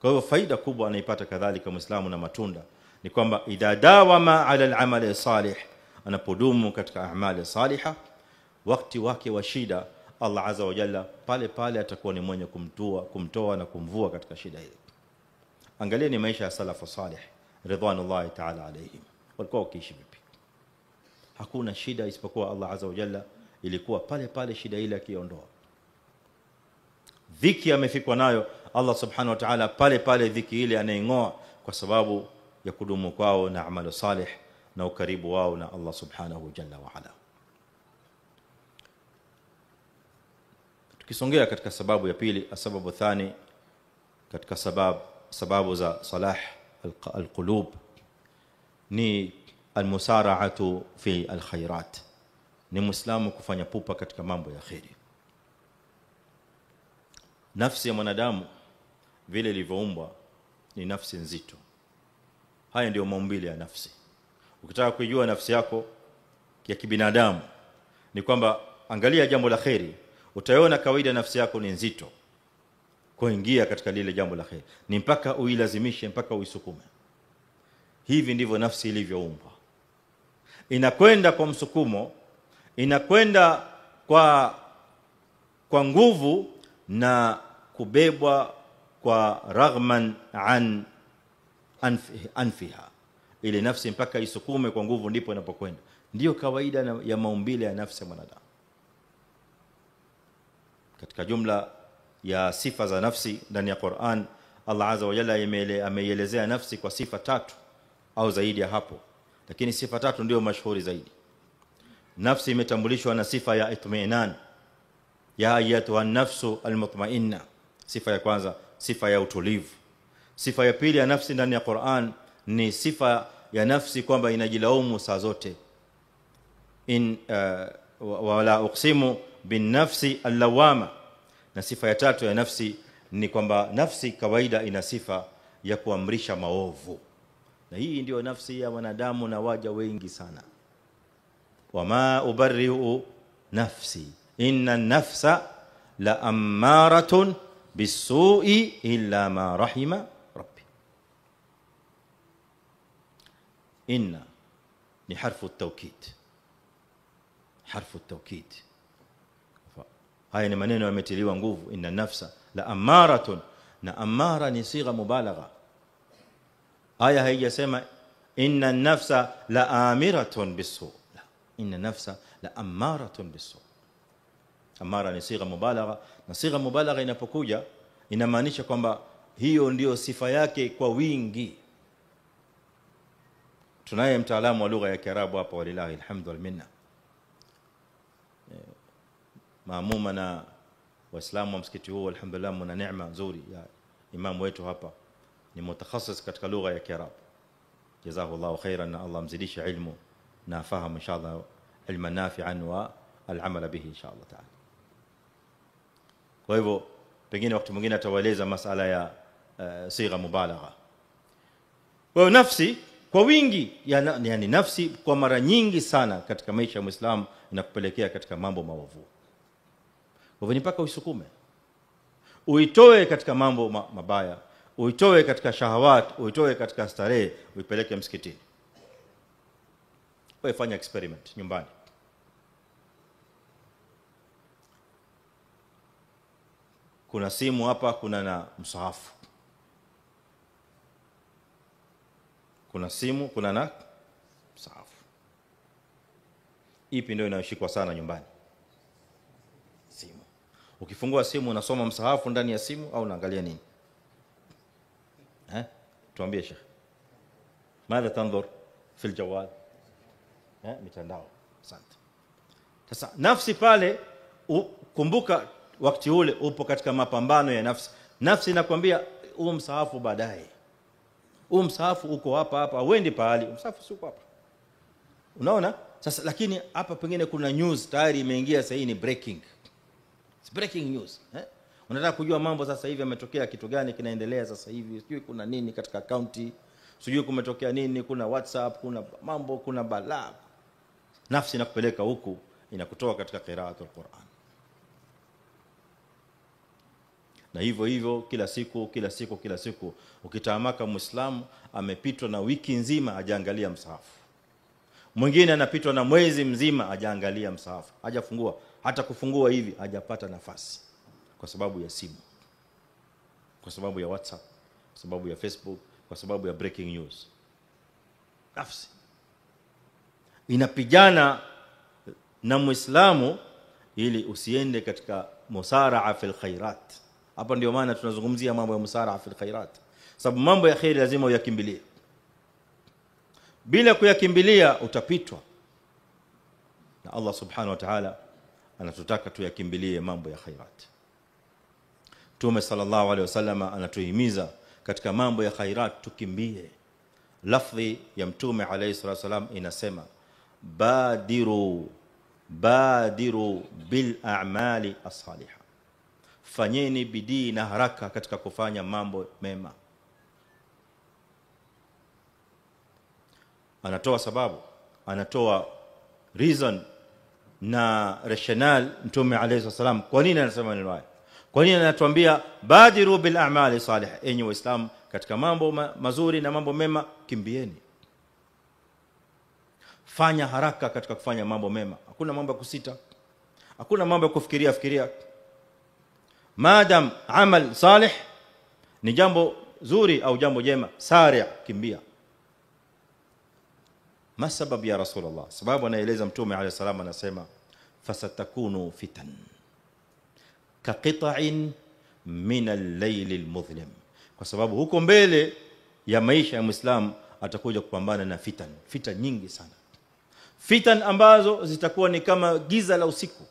Kwa hivyo faida kubwa anaipata kadhalika Muislamu na matunda ni kwamba idha dawama ala al-amali salih, anapodumu katika amali salihah, wakati wake wa shida, Allah azza wa jalla pale atakuwa ni mwenye kumtoa na kumvua katika shida ile. Angalieni maisha ya salafu salih ridwanullahi ta'ala alayhim, walikuwa wakiishi vipi? Hakuna shida isipokuwa Allah azza wa jalla ilikuwa pale shida ile akiondoa. Dhiki amefikwa nayo, Allah subhanahu wa ta'ala pale dhiki ile anaingoa, kwa sababu ya kudumu kwao na amali salih na ukaribu wao na Allah subhanahu jalla wa ala. Tukisongea katika sababu ya pili, sababu thani katika sababu za salah alqulub, ni almusara'atu fi alkhairat, ni muislamu kufanya pupa katika mambo ya khairi. Nafsi ya mwanadamu vile ilivyoumbwa ni nafsi nzito. Haya ndio maumbile ya nafsi. Ukitaka kujua nafsi yako ya kibinadamu ni kwamba angalia jambo la khairi, utaona kawaida nafsi yako ni nzito kuingia katika lile jambo la khairi, ni mpaka uilazimishe, mpaka uisukume. Hivi ndivyo nafsi ilivyoumbwa. Inakwenda kwa msukumo, inakwenda kwa nguvu na kubebwa kwa raghman an anfiha. Ile nafsi mpaka isukume kwa nguvu ndipo inapokwenda. Ndio kawaida ya maumbile ya nafsi ya mwanadamu. Katika jumla ya sifa za nafsi ndani ya Qur'an, Allah Azza wa Jalla ameielezea nafsi kwa sifa 3 au zaidi ya hapo, lakini sifa 3 ndio mashuhuri zaidi. Nafsi imetambulishwa na sifa ya itminan, ya ayatuha nafsu almutmainna. Sifa ya kwanza, sifa ya utulivu. Sifa ya pili ya nafsi ndani ya Qur'an ni sifa ya nafsi kwamba inajilaumu saa zote. Wala uqsimu bin nafsi allawama. Na sifa ya tatu ya nafsi ni kwamba nafsi kawaida ina sifa ya kuamrisha maovu. Na hii ndio nafsi ya wanadamu na waja wengi sana. Wama ubarri'u nafsi inna an-nafsa la ammaratun bis-su'i illa ma rahima rabbi. Inna ni harfu at-tawkid. Harfu at-tawkid. Haya ni maneno yametiliwa nguvu. Inna nafsa la ammaratun, na amara ni sigha mubalagha. Aya haijasema inna nafsa la amiratun bisu, la, inna nafsa la ammaratun bisu. Amara ni sigha mubalagha, na sigha mubalagha inapokuja inamaanisha kwamba hiyo ndio sifa yake kwa wingi. Tunaye mtaalamu wa lugha ya Kiarabu hapa, walillahi alhamdu wal minna, maamuma na waislamu wa msikiti huu. Alhamdulillah, mna neema nzuri ya imam wetu hapa, ni mutakhassis katika lugha ya Kiarabu. Jazakallahu khairan, na Allah mzidishe ilmu na fahamu inshallah, ilman nafi'an wa al-amal bihi inshallah ta'ala. Kwa hivyo pengine wakati mwingine atawaeleza masala ya sigha mubalagha. Kwa nafsi kwa wingi, yani nafsi kwa mara nyingi sana katika maisha ya Muislamu inakupelekea katika mambo maovu. Kwa hivyo mpaka uisukume, uitoe katika mambo mabaya, uitoe katika shahawat, uitoe katika starehe, uipeleke msikitini. Wewe fanya experiment nyumbani. Kuna simu hapa, kuna na msahafu. Kuna simu, kuna na msahafu. Ipi ndio inayoshikwa sana nyumbani? Simu. Ukifungua simu unasoma msahafu ndani ya simu au unaangalia nini? Tuambie Sheikh. Mada tanzur fi aljawal? Mitandao. Asante. Sasa nafsi pale, kumbuka wakati ule upo katika mapambano ya nafsi. Nafsi inakwambia huu msahafu baadaye. Huu msahafu uko hapa, uendi pahali. Msahafu si uko hapa. Unaona? Sasa lakini hapa pengine kuna news tayari imeingia, sasa hii ni breaking. It's breaking news. Unataka kujua mambo sasa hivi yametokea, kitu gani kinaendelea sasa hivi, sijui kuna nini katika county, sijui kumetokea nini, kuna WhatsApp, kuna mambo, kuna balaa. Nafsi inakupeleka huku, inakutoa katika qiraatul Qur'an. Na hivyo kila siku ukitamaka Muislamu amepitwa na wiki nzima hajaangalia msahafu. Mwingine anapitwa na mwezi mzima hajaangalia msahafu, hajafungua, hata kufungua hivi hajapata nafasi, kwa sababu ya simu, kwa sababu ya WhatsApp, kwa sababu ya Facebook, kwa sababu ya breaking news. Nafsi inapigana na Muislamu ili usiende katika musara'a fil khairat. Hapa ndio maana tunazungumzia mambo ya musara'a fil khairat, sababu mambo ya khair lazima uyakimbilie. Bila kuyakimbilia utapitwa. Na Allah subhanahu wa ta'ala anatutaka tuyakimbilie mambo ya khairat. Mtume sallallahu alaihi wasallam anatuhimiza katika mambo ya khairat tukimbie. lafzi ya mtume alayhi salatu wasalam inasema badiru bil a'mali as-salihah, fanyeni bidii na haraka katika kufanya mambo mema. Anatoa sababu, anatoa reason na rationale mtume alayhi wasallam kwa nini anasema neno haya, kwa nini anatuambia badiru bil a'mali salihah. Enyi waislamu, katika mambo mazuri na mambo mema kimbieni, fanya haraka katika kufanya mambo mema. Hakuna mambo ya kusita, hakuna mambo ya kufikiria. Madam amal salih ni jambo zuri au jambo jema, sari' kimbia. Ma sababu ya Rasulullah? Sababu anaeleza mtume alayhi salam, anasema fasatakunu fitan kaqita'in min al-layl al-mudhlim, kwa sababu huko mbele ya maisha ya Muislamu atakuja kupambana na fitan nyingi sana, fitan ambazo zitakuwa ni kama giza la usiku.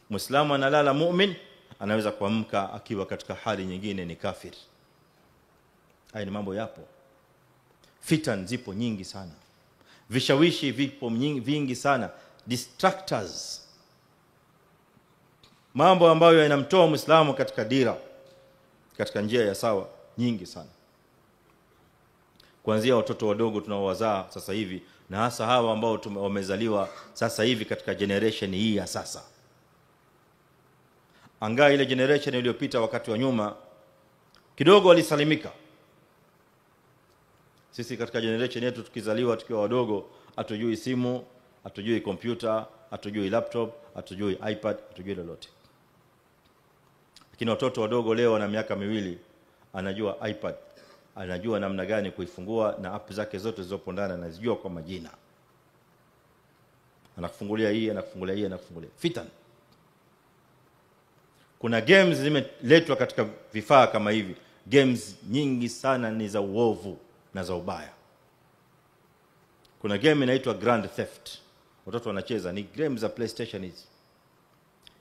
Muislamu analala mu'min, anaweza kuamka akiwa katika hali nyingine ni kafir. Haya ni mambo yapo. Fitan zipo nyingi sana, vishawishi vipo vingi sana, distractors, mambo ambayo yanamtoa Muislamu katika dira, katika njia ya sawa, nyingi sana. Kuanzia watoto wadogo tunaowazaa sasa hivi, na hasa hawa ambao wamezaliwa sasa hivi katika generation hii ya sasa. Angaa ile generation iliyopita wakati wa nyuma kidogo walisalimika. Sisi katika generation yetu tukizaliwa tukiwa wadogo, hatujui simu, hatujui kompyuta, hatujui laptop, hatujui iPad, hatujui lolote. Lakini watoto wadogo leo wana miaka 2 anajua iPad, anajua namna gani kuifungua na app zake zote zilizopo ndani anazijua kwa majina. Anakufungulia hii, anakufungulia hii, anakufungulia. Fitan. Kuna games zimeletwa katika vifaa kama hivi. Games nyingi sana ni za uovu na za ubaya. Kuna game inaitwa Grand Theft, watoto wanacheza, ni game za PlayStation hizi.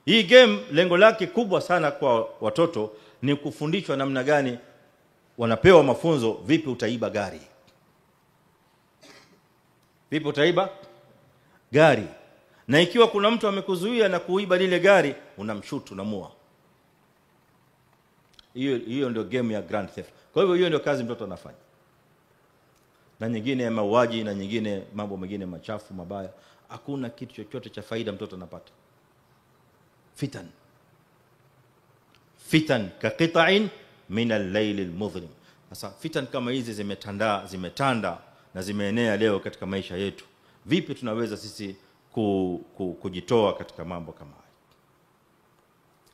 Hii game lengo lake kubwa sana kwa watoto ni kufundishwa namna gani, wanapewa mafunzo vipi utaiba gari. Vipi utaiba gari, na ikiwa kuna mtu amekuzuia na kuiba lile gari, unamshoot, unamua. Hiyo ndio game ya Grand Theft. Kwa hivyo hiyo ndio kazi mtoto anafanya. Na nyingine ya mauaji, na nyingine mambo mengine machafu mabaya. Hakuna kitu chochote cha faida mtoto anapata. Fitan kaqita'in min al-layl al-mudhlim. Sasa fitan kama hizi zimetanda na zimeenea leo katika maisha yetu. Vipi tunaweza sisi kujitoa katika mambo kama haya?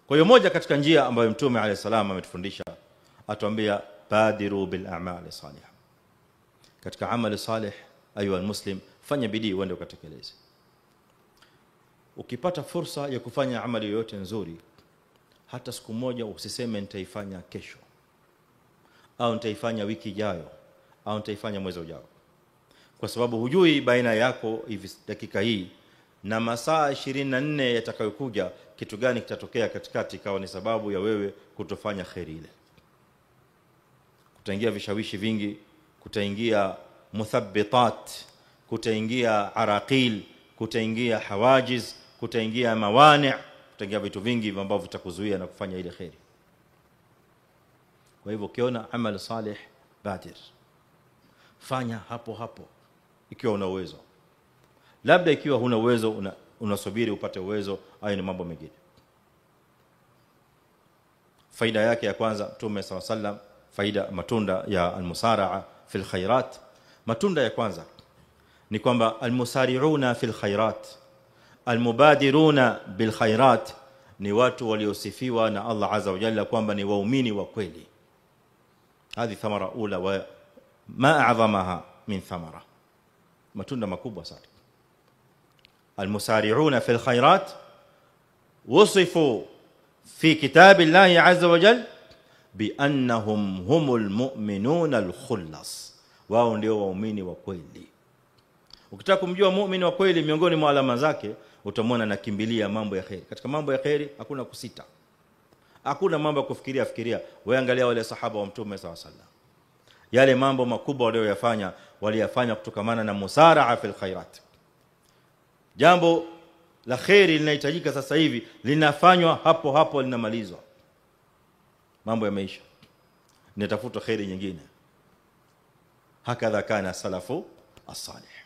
Kwa hiyo moja katika njia ambayo Mtume alayhi salam ametufundisha, atuambia badiru bil a'mali salihah. Katika amali salih, ayu almuslim, fanya bidii uende ukatekeleze. Ukipata fursa ya kufanya amali yoyote nzuri, hata siku moja usiseme nitaifanya kesho, au nitaifanya wiki ijayo, au nitaifanya mwezi ujao, kwa sababu hujui baina yako hivi dakika hii na masaa 24 yatakayokuja kitu gani kitatokea katikati, ikawa ni sababu ya wewe kutofanya khairi ile. Kutaingia vishawishi vingi, kutaingia muthabbitat, kutaingia araqil, kutaingia hawajiz, kutaingia mawani', kutaingia vitu vingi ambavyo vitakuzuia na kufanya ile khairi. Kwa hivyo ukiona amal salih, badir, fanya hapo ikiwa una uwezo. Labda ikiwa huna uwezo, unasubiri upate uwezo, hayo ni mambo mengine. Faida yake ya kwanza, Mtume sallallahu alayhi wasallam, faida matunda ya almusara'a fil khairat. Matunda ya kwanza ni kwamba almusari'una fil khairat, almubadiruna bil khairat, ni watu waliosifiwa na Allah azza wa jalla kwamba ni waumini wa kweli. Hadi thamara ula wa ma a'zamaha min thamara, matunda makubwa sana. Almusari'una fil khairat wasifu fi kitabillahi azza wa jalla biannahum humul mu'minuna al-khullas, wao ndio waumini wa kweli. Ukitaka kumjua muumini wa kweli, miongoni mwa alama zake utamwona anakimbilia mambo ya khair. Katika mambo ya khair hakuna kusita, hakuna mambo ya kufikiria. Wewe angalia wale sahaba wa Mtume sallallahu alaihi wasallam, yale mambo makubwa waliyofanya waliyafanya kutokamana na musara'a fil khairat. Jambo la khairi linahitajika sasa hivi linafanywa hapo hapo, linamalizwa, mambo yameisha, nitafuta khairi nyingine. Hakadha kana salafu as-salih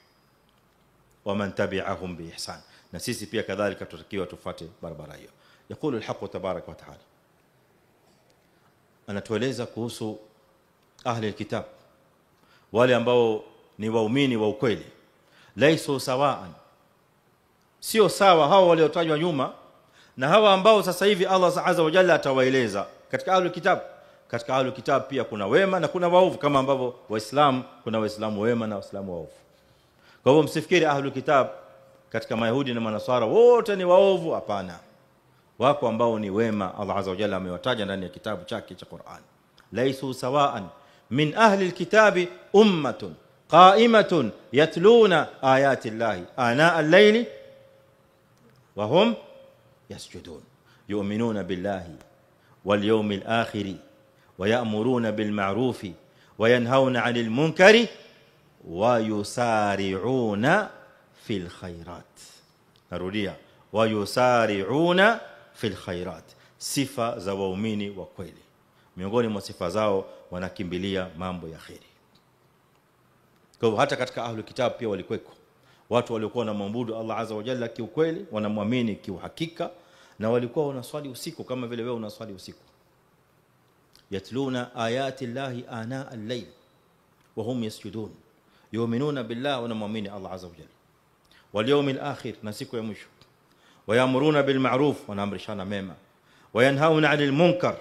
wa man tabi'ahum bi ihsan. Na sisi pia kadhalika tutakiwa tufuate barabara hiyo. Yakulu al-haqq tabarak wa ta'ala, anatueleza kuhusu ahli al-kitab, wale ambao ni waumini wa ukweli. Laisu sawaan, sio sawa hao waliotajwa nyuma na hawa ambao sasa hivi Allah azza wa jalla atawaeleza katika ahli al-kitab. Katika ahli al-kitab pia kuna wema na kuna waovu, kama ambavyo waislamu kuna waislamu wema na waislamu waovu. Kwa hivyo msifikiri ahli al-kitab katika mayahudi na manasara wote ni waovu, hapana. Wako ambao ni wema, Allah azza wa jalla amewataja ndani ya kitabu chake cha Qur'an. Laisu sawaan min ahli al-kitabi ummatun qa'imatun yatluna ayati llahi ana al-layli wa hum yasjudun yu'minuna billahi wal yawmil akhir wa ya'muruna bil ma'ruf wa yanhauna 'anil munkari wa yusari'una fil khairat. Narudia, wa yusari'una fil khairat. Sifa za waumini wa kweli, miongoni mwa sifa zao wanakimbilia mambo ya khairi. Kwa hivyo hata katika ahli kitab pia walikuweko watu waliokuwa wanamwabudu Allah azza wa jalla kiukweli, wanamwamini kiuhakika, na walikuwa wanaswali usiku kama vile wewe unaswali usiku. Yatluna ayati llahi ana al-layl wa hum yasjudun yu'minuna billahi, wanamwamini Allah azza wa jalla wal yawmil akhir, na siku ya mwisho. Wayamuruna bil ma'ruf, wanaamrishana mema. Wayanhauna 'anil munkar,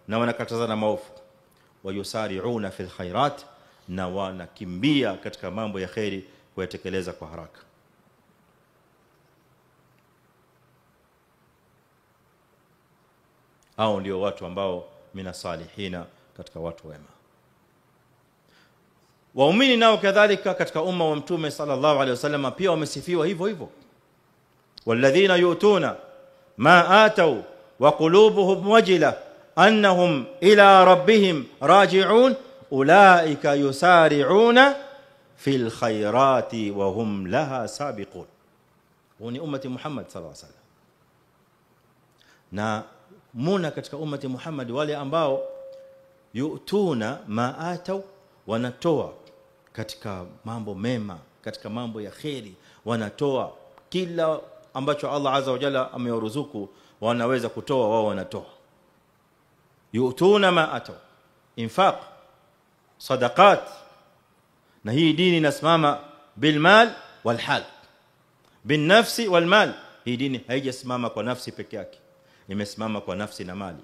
na wanakatazana maovu. Wayusari'una fil khairat, na wanakimbia katika mambo ya khairi kuyatekeleza kwa haraka. Hao ndio watu ambao mina salihina, katika watu wema. Waumini nao kadhalika katika umma wa mtume sallallahu alaihi wasallam pia wamesifiwa hivyo hivyo. Walladhina yu'tuna ma atau wa qulubuhum wajila annahum ila rabbihim raji'un ulaika yusari'una fil khairati wa hum laha sabiqun. Huni ummati Muhammad sallallahu alaihi wasallam. Na muna katika ummati Muhammad wale ambao yu'tuna ma atau, wanatoa katika mambo mema, katika mambo ya khairi, wanatoa kila ambacho Allah azza wa jalla amewaruzuku, wanaweza kutoa, wao wanatoa. Yu'tuna ma atau, infaq, sadaqat. Na hii dini inasimama bil mal wal hal, bin nafsi wal mal. Hii dini haijasimama kwa nafsi peke yake, imesimama kwa nafsi na mali.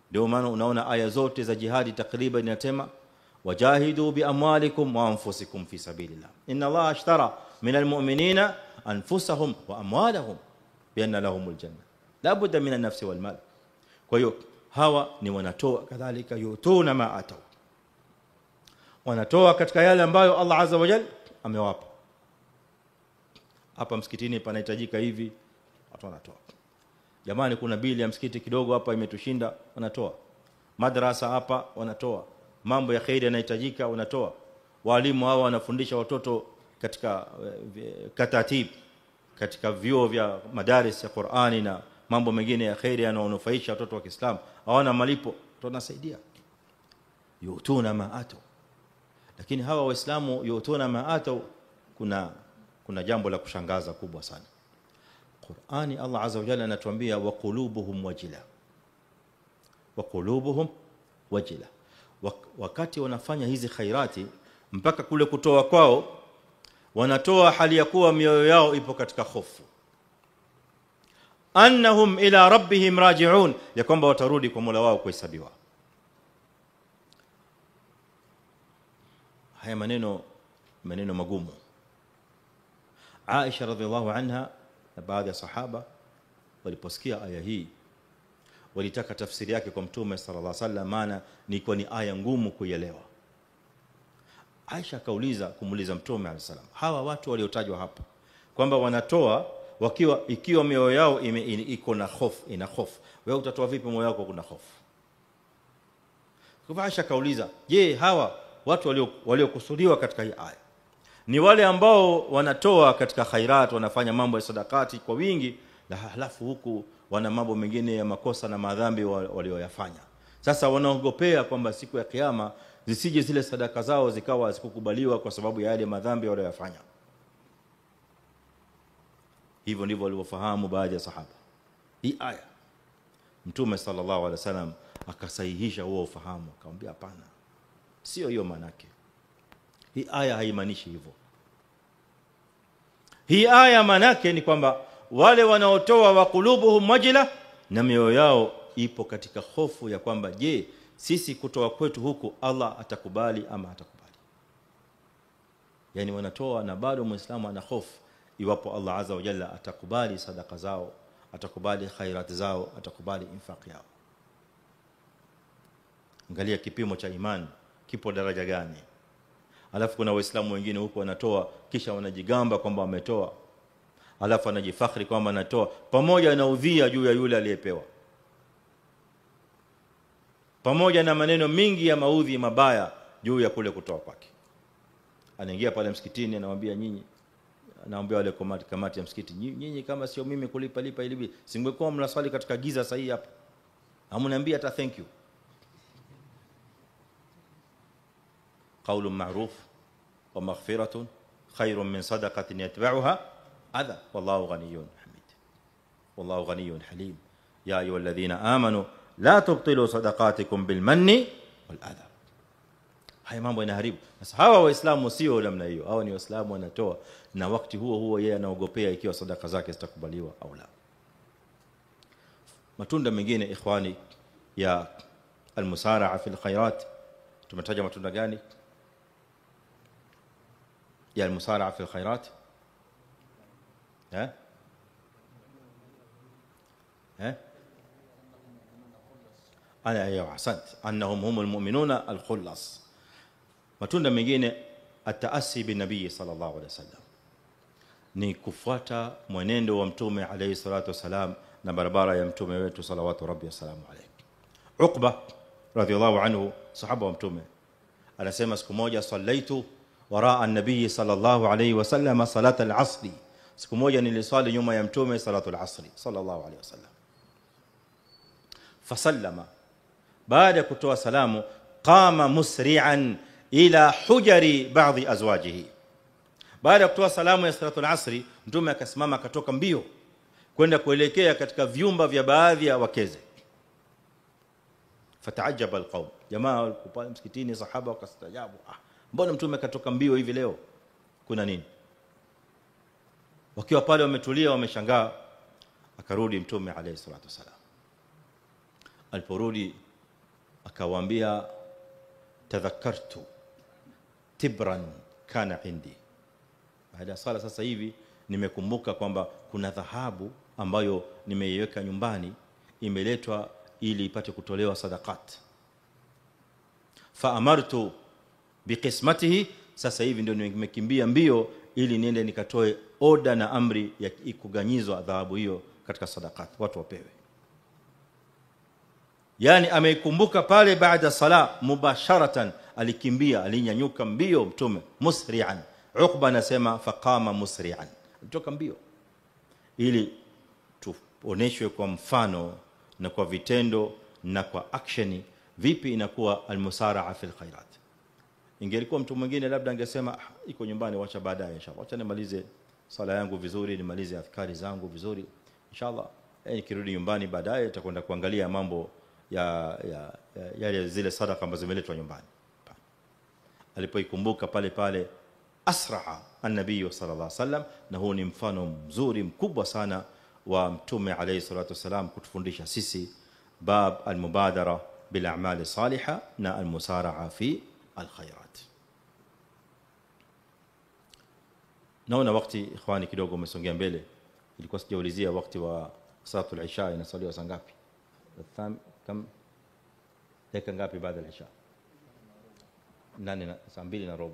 Ndio maana unaona aya zote za jihadi takriban inasema wajahidu bi amwalikum wa anfusikum fi sabilillah, inna Allah ashtara min almu'minina anfusahum wa amwalahum bi anna lahumul janna la budda min an-nafsi wal mal. Kwa hiyo hawa ni wanatoa kadhalika, yutuna ma atau, wanatoa katika yale ambayo Allah azza wa jalla amewapa. Hapa msikitini panahitajika hivi, watu wanatoa. Jamani, kuna bili ya msikiti kidogo hapa imetushinda, wanatoa. Madrasa hapa wanatoa. Mambo ya khairi yanahitajika, wanatoa. Walimu hao wanafundisha watoto katika katatib, katika vyuo vya madaris ya Qur'ani na mambo mengine ya khairi yanayonufaisha watoto wa Kiislamu, hawana malipo, tunasaidia. Yutuna ma atau. Lakini hawa waislamu yutuna ma atau, kuna jambo la kushangaza kubwa sana. Qur'ani Allah azza wa jalla anatuambia wa qulubuhum wajila, wa qulubuhum wajila. Wakati wanafanya hizi khairati, mpaka kule kutoa kwao, wanatoa hali ya kuwa mioyo yao ipo katika hofu. Annahum ila rabbihim raji'un, ya kwamba watarudi kwa Mola wao kuhesabiwa. Haya maneno magumu. Aisha radhiallahu anha na baadhi ya sahaba waliposikia aya hii walitaka tafsiri yake kwa Mtume sallallahu alaihi wasallam, maana ni aya ngumu kuielewa. Aisha kumuuliza Mtume alaihi salam, hawa watu waliotajwa hapa kwamba wanatoa ikiwa mioyo yao iko na hofu, ina hofu, wewe utatoa vipi moyo wako kuna hofu? Kwa Aisha kauliza, je, hawa watu waliokusudiwa katika hii aya ni wale ambao wanatoa katika khairat, wanafanya mambo ya sadakati kwa wingi, na halafu huku wana mambo mengine ya makosa na madhambi walioyafanya. Sasa wanaogopea kwamba siku ya kiyama zisije zile sadaka zao zikawa hazikukubaliwa kwa sababu ya yale madhambi walioyafanya. Hivyo ndivyo walivyofahamu baadhi ya sahaba hii aya. Mtume sallallahu alaihi wasallam akasahihisha huo ufahamu, akamwambia hapana, sio hiyo maana yake. Hii aya haimaanishi hivyo. Hii aya maana yake ni kwamba wale wanaotoa wa qulubuhum wajila, na mioyo yao ipo katika hofu ya kwamba je, sisi kutoa kwetu huku Allah atakubali ama hatakubali. Yani wanatoa na bado muislamu ana hofu iwapo Allah azza wa jalla atakubali sadaka zao, atakubali khairat zao, atakubali infaq yao. Angalia kipimo cha imani kipo daraja gani. Alafu kuna waislamu wengine huko wanatoa kisha wanajigamba kwamba wametoa, alafu anajifakhiri kwamba anatoa pamoja na udhia juu ya yule aliyepewa, pamoja na maneno mingi ya maudhi mabaya juu ya kule kutoa kwake. Anaingia pale msikitini, anamwambia nyinyi, anaambia wale kamati ya msikiti, nyinyi kama sio mimi kulipa ili singekuwa mnaswali katika giza sahihi hapa, hamniambia hata thank you. قول معروف ومغفرة خير من صدقة يتبعها أذى والله غني حميد والله غني حليم يا أيها الذين آمنوا لا تبطلوا صدقاتكم بالمن والأذى. haya mambo yanaharibu. Sasa hawa waislamu sio namna hiyo. Hawa ni waislamu wanatoa na wakati huo yeye anaogopea ikiwa sadaka zake zitakubaliwa au la. Matunda mengine ikhwani ya almusara'a fil khairat, tumetaja matunda gani ya almusara'a fil khairat? ana ayo ahsant annahum humul mu'minuna al-khullas. Matunda mengine ataasi bi nabii sallallahu alaihi wasallam, ni kufuata mwenendo wa mtume alayhi salatu wasalam na barabara ya mtume wetu salawatu rabbi wasalamu alayhi. Uqba radhiyallahu anhu, sahaba wa mtume, anasema siku moja sallaitu waraa an-nabii sallallahu alayhi wasallam salat al-asr, siku moja nilisali nyuma ya mtume salatu al-asr sallallahu alayhi wasallam. Fasallama, baada kutoa salamu, qama musri'an ila hujari baadhi azwajihi. Baada kutoa salamu ya salatu al-asr, mtume akasimama akatoka mbio kwenda kuelekea katika vyumba vya baadhi ya wakeze. Fataajaba alqaum, jamaa walikuwa msikitini, sahaba wakastajabu, mbona mtume katoka mbio hivi leo, kuna nini? Wakiwa pale wametulia wameshangaa. Akarudi mtume alayhi salatu wasalam. Aliporudi akawaambia, tadhakkartu tibran kana indi, baada ya sala sasa hivi nimekumbuka kwamba kuna dhahabu ambayo nimeiweka nyumbani, imeletwa ili ipate kutolewa sadaqat. Fa amartu biqismatihi, sasa hivi ndio nimekimbia mbio ili niende nikatoe oda na amri ya kuganyizwa dhahabu hiyo katika sadaqat, watu wapewe. Yani ameikumbuka pale baada sala mubasharatan, alikimbia, alinyanyuka mbio mtume musri'an. Uqba anasema faqama musri'an, kutoka mbio, ili tuoneshwe kwa mfano na kwa vitendo na kwa action vipi inakuwa almusara'a fil khairat. Ingelikuwa mtu mwingine labda angesema iko nyumbani, wacha baadaye inshallah, acha nimalize sala yangu vizuri, nimalize adhkari zangu vizuri inshallah, nikirudi nyumbani baadaye nitakwenda kuangalia mambo ya zile sadaka ambazo zimeletwa nyumbani. Alipoikumbuka pale pale asra'a an-nabii sallallahu alaihi wasallam, na huu ni mfano mzuri mkubwa sana wa mtume alayhi salatu wasalam kutufundisha sisi bab al-mubadara bil a'mal salihah na al-musara'a fi al-khairat. Naona wakati ikhwani kidogo umesongea mbele, ilikuwa sijaulizia wakati wa salatu al-isha inasaliwa saa ngapi? Kam dakika ngapi baada ya isha? 8 saa 2:15.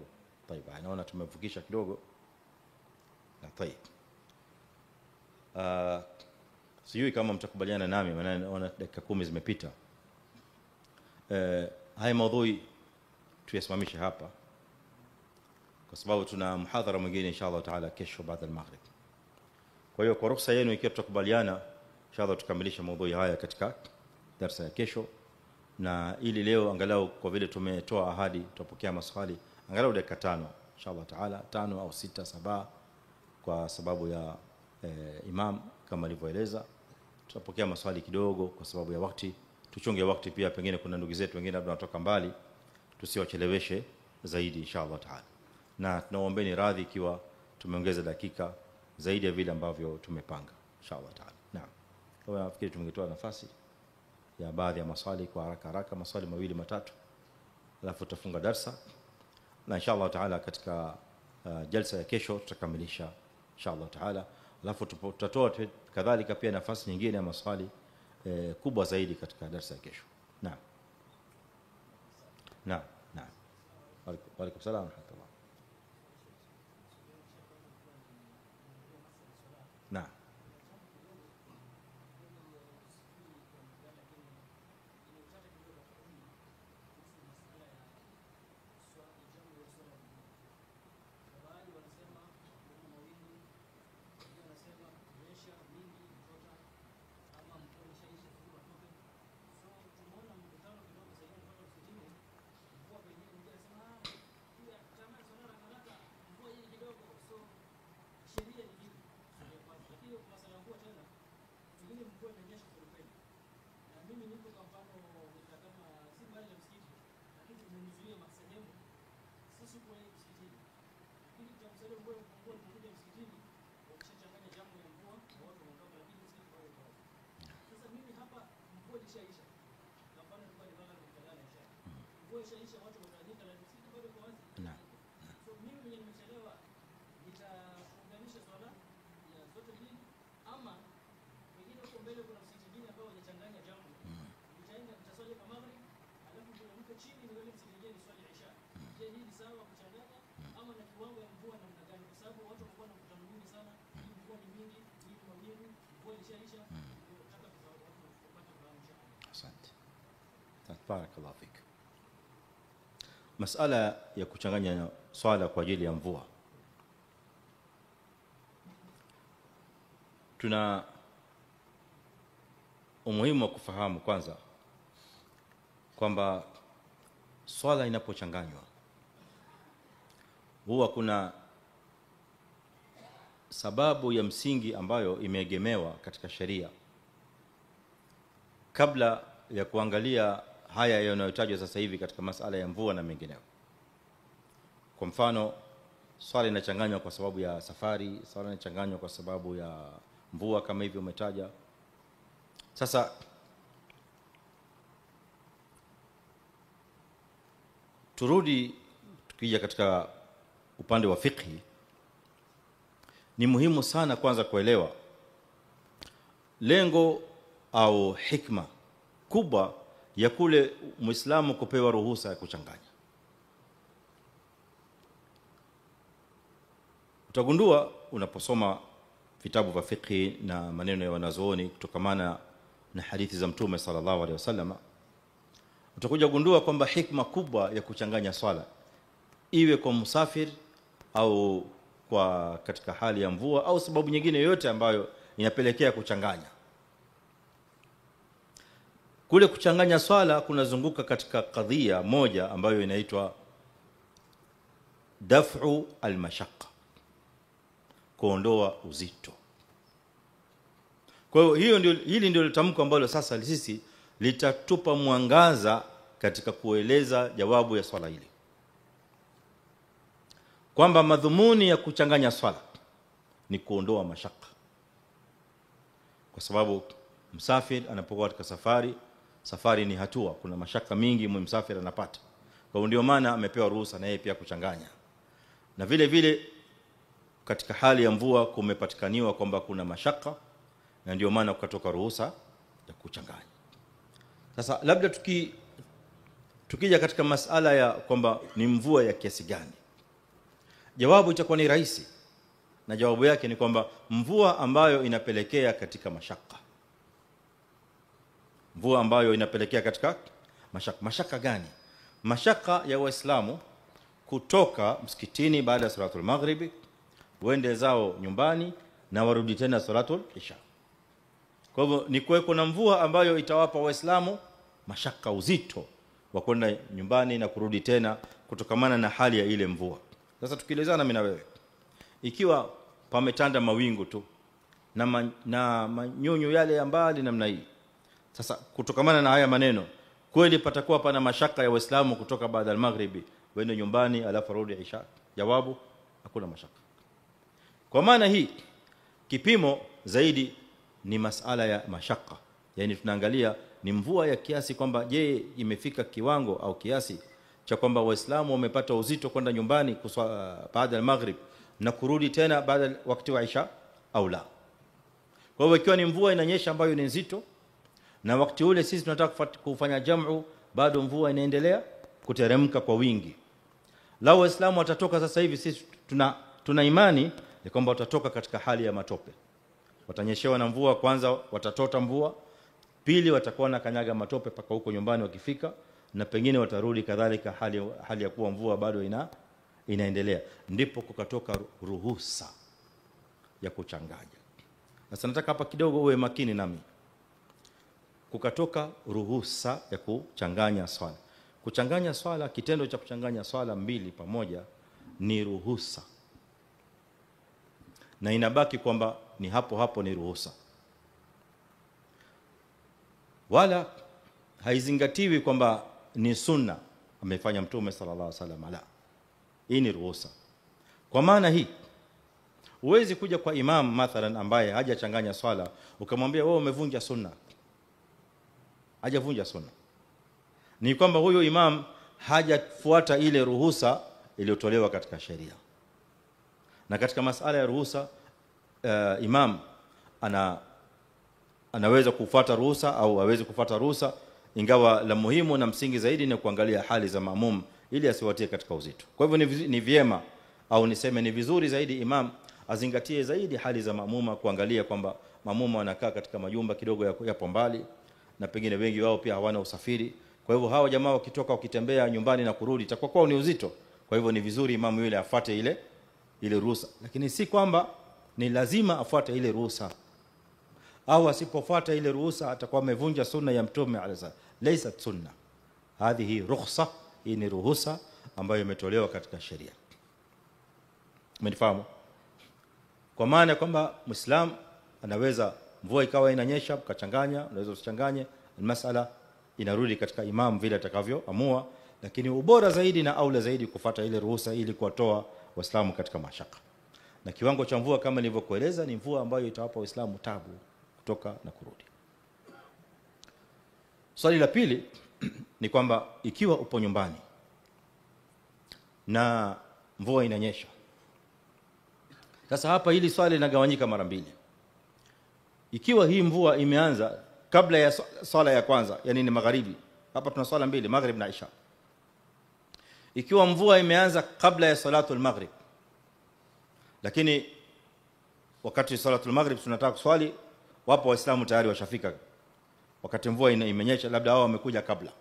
طيب naona tumevukisha kidogo. Na طيب sijui kama mtakubaliana nami, maana naona dakika 10 zimepita. Haya maudhui tuyasimamishe hapa, kwa sababu tuna muhadhara mwingine inshallah taala kesho baada ya maghrib. Kwa hiyo kwa ruhusa yenu, ikiwa tutakubaliana, inshallah tukamilisha maudhui haya katika darasa ya kesho, na ili leo angalau kwa vile tumetoa ahadi tutapokea maswali angalau dakika 5 inshallah taala, 5 au 6 7, kwa sababu ya imam kama alivyoeleza. Tutapokea maswali kidogo kwa sababu ya wakati, tuchunge wakati pia, pengine kuna ndugu zetu wengine labda wanatoka mbali, tusiwacheleweshe zaidi inshallah taala. Na tunaombeni radhi ikiwa tumeongeza dakika zaidi ya vile ambavyo tumepanga inshallah taala. Naam, kwa nafikiri tumengetoa nafasi ya baadhi ya maswali kwa haraka haraka, maswali 2 3, alafu tutafunga darasa, na inshallah taala katika jalsa ya kesho tutakamilisha inshallah taala, alafu tutatoa kadhalika pia nafasi nyingine ya maswali kubwa zaidi katika darasa ya kesho. Naam, naam, naam. Wa alaykum salaam wa rahmatullah. Naam. Asante. Barakallahu fik. Masala ya kuchanganya swala kwa ajili ya mvua, tuna umuhimu wa kufahamu kwanza kwamba swala inapochanganywa huwa kuna sababu ya msingi ambayo imeegemewa katika sheria kabla ya kuangalia haya yanayotajwa sasa hivi katika masala ya mvua na mengineyo. Kwa mfano, swala inachanganywa kwa sababu ya safari, swala inachanganywa kwa sababu ya mvua kama hivyo umetaja. Sasa turudi, tukija katika upande wa fiqhi, ni muhimu sana kwanza kuelewa lengo au hikma kubwa ya kule Muislamu kupewa ruhusa ya kuchanganya. Utagundua unaposoma vitabu vya fiqh na maneno ya wanazuoni kutokamana na hadithi za Mtume sallallahu alaihi wasallam, utakuja kugundua kwamba hikma kubwa ya kuchanganya swala, iwe kwa musafir au kwa katika hali ya mvua au sababu nyingine yoyote ambayo inapelekea kuchanganya, kule kuchanganya swala kunazunguka katika kadhia moja ambayo inaitwa daf'u al-mashaqqa, kuondoa uzito. Kwa hiyo hili ndio tamko ambalo sasa sisi litatupa mwangaza katika kueleza jawabu ya swala hili, kwamba madhumuni ya kuchanganya swala ni kuondoa mashaka. Kwa sababu msafiri anapokuwa katika safari ni hatua, kuna mashaka mingi msafiri anapata. Kwa hiyo ndio maana amepewa ruhusa na yeye pia kuchanganya. Na vile vile katika hali ya mvua kumepatikaniwa kwamba kuna mashaka, na ndio maana kukatoka ruhusa ya kuchanganya. Sasa labda tukija katika masala ya kwamba ni mvua ya kiasi gani, jawabu itakuwa ni rahisi, na jawabu yake ni kwamba mvua ambayo inapelekea katika mashaka. Mvua ambayo inapelekea katika mashaka. Mashaka gani? mashaka ya Waislamu kutoka msikitini baada ya salatul maghribi waende zao nyumbani na warudi tena salatul isha. Kwa hivyo ni kuweko na mvua ambayo itawapa Waislamu mashaka, uzito wa kwenda nyumbani na kurudi tena kutokamana na hali ya ile mvua. Sasa tukielezana mimi na wewe, ikiwa pametanda mawingu tu na manyunyu yale ya mbali namna hii, sasa kutokamana na haya maneno, kweli patakuwa pana mashaka ya Waislamu kutoka baada ya maghribi waende nyumbani alafu rudi isha? Jawabu, hakuna mashaka. Kwa maana hii kipimo zaidi ni masala ya mashaka, yani tunaangalia ni mvua ya kiasi kwamba je, imefika kiwango au kiasi cha kwamba Waislamu wamepata uzito kwenda nyumbani baada ya maghrib na kurudi tena baada wakati wa isha au la. Kwa hivyo ikiwa ni mvua inanyesha ambayo ni nzito na wakati ule sisi tunataka kufanya jamu, bado mvua inaendelea kuteremka kwa wingi, lao Waislamu watatoka sasa hivi, sisi tuna imani ni kwamba watatoka katika hali ya matope. Watanyeshewa na mvua, kwanza watatota mvua, pili watakuwa na kanyaga matope paka huko nyumbani wakifika, na pengine watarudi kadhalika hali ya kuwa mvua bado inaendelea. Ndipo kukatoka ruhusa ya kuchanganya. Sasa nataka hapa kidogo uwe makini nami. Kukatoka ruhusa ya kuchanganya swala. Kuchanganya swala, kitendo cha kuchanganya swala mbili pamoja ni ruhusa, na inabaki kwamba ni hapo ni ruhusa, wala haizingatiwi kwamba ni sunna amefanya Mtume sallallahu alaihi wasallam. La, hii ni ruhusa. Kwa maana hii huwezi kuja kwa imam mathalan ambaye hajachanganya swala ukamwambia wewe umevunja sunna. Hajavunja sunna, ni kwamba huyo imam hajafuata ile ruhusa iliyotolewa katika sheria. Na katika masala ya ruhusa, imam anaweza kufuata ruhusa au hawezi kufuata ruhusa, ingawa la muhimu na msingi zaidi ni kuangalia hali za maamum ili asiwatie katika uzito. Kwa hivyo ni vyema au niseme ni vizuri zaidi imam azingatie zaidi hali za maamuma, kuangalia kwamba maamuma wanakaa katika majumba kidogo yapo mbali na pengine wengi wao pia hawana usafiri. Kwa hivyo hao jamaa wakitoka wakitembea nyumbani na kurudi itakuwa kwao ni uzito. Kwa hivyo ni vizuri imamu yule afuate ile ruhusa, lakini si kwamba ni lazima afuate ile ruhusa, au asipofuata ile ruhusa atakuwa amevunja sunna ya Mtume alayhi sallam. Laysa sunna, hadhihi rukhsa, hii ni ruhusa ambayo imetolewa katika sheria. Umenifahamu? Kwa maana kwamba Muislam anaweza, mvua ikawa inanyesha ukachanganya, unaweza usichanganye, masala inarudi katika imam vile atakavyoamua, lakini ubora zaidi na aula zaidi kufuata ile ruhusa ili kuwatoa Waislamu katika mashaka. Na kiwango cha mvua kama nilivyokueleza ni mvua ambayo itawapa Waislamu tabu kutoka na kurudi. Swali la pili ni kwamba ikiwa upo nyumbani na mvua inanyesha. Sasa hapa hili swali linagawanyika mara mbili. Ikiwa hii mvua imeanza kabla ya swala ya kwanza, yani ni magharibi, hapa tuna swala mbili, maghrib na isha. Ikiwa mvua imeanza kabla ya salatul maghrib, lakini wakati salatul maghrib tunataka kuswali, wapo Waislamu tayari washafika wakati mvua imenyesha, labda hao wamekuja kabla,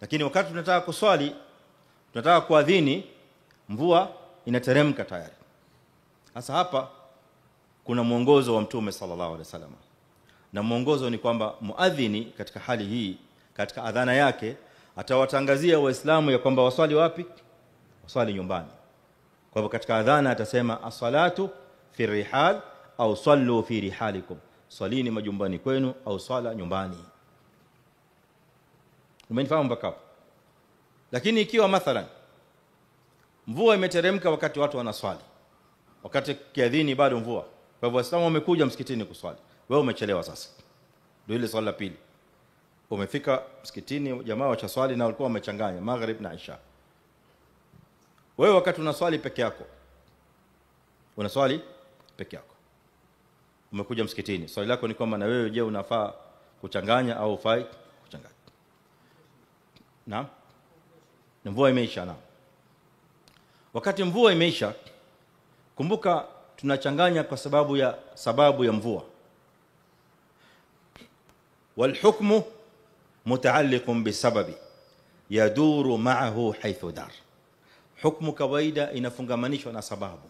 lakini wakati tunataka kuswali, tunataka kuadhini, mvua inateremka tayari. Sasa hapa kuna mwongozo wa Mtume sallallahu alaihi wasallam, na mwongozo ni kwamba muadhini katika hali hii, katika adhana yake, atawatangazia Waislamu ya kwamba waswali wapi? Waswali nyumbani. Kwa hivyo katika adhana atasema as-salatu fi rihal au sallu fi rihalikum, swalini majumbani kwenu au swala nyumbani. Umenifahamu mpaka hapo? Lakini ikiwa mathalan mvua imeteremka wakati watu wanaswali, wakati kiadhini bado mvua, kwa hivyo Waislamu wamekuja msikitini kuswali, wewe umechelewa, sasa ndio ile swala la pili. Umefika msikitini, jamaa wacha swali na walikuwa wamechanganya maghrib na isha. Wewe wakati unaswali peke yako, unaswali peke yako, umekuja msikitini, swali lako ni kwamba na wewe je, unafaa kuchanganya au ufai kuchanganya? Naam, mvua imeisha. Naam, wakati mvua imeisha, kumbuka tunachanganya kwa sababu ya mvua. Wal hukmu mutaalliqun bisababi, yaduru ma'ahu haythu dar. Hukumu kawaida inafungamanishwa na sababu.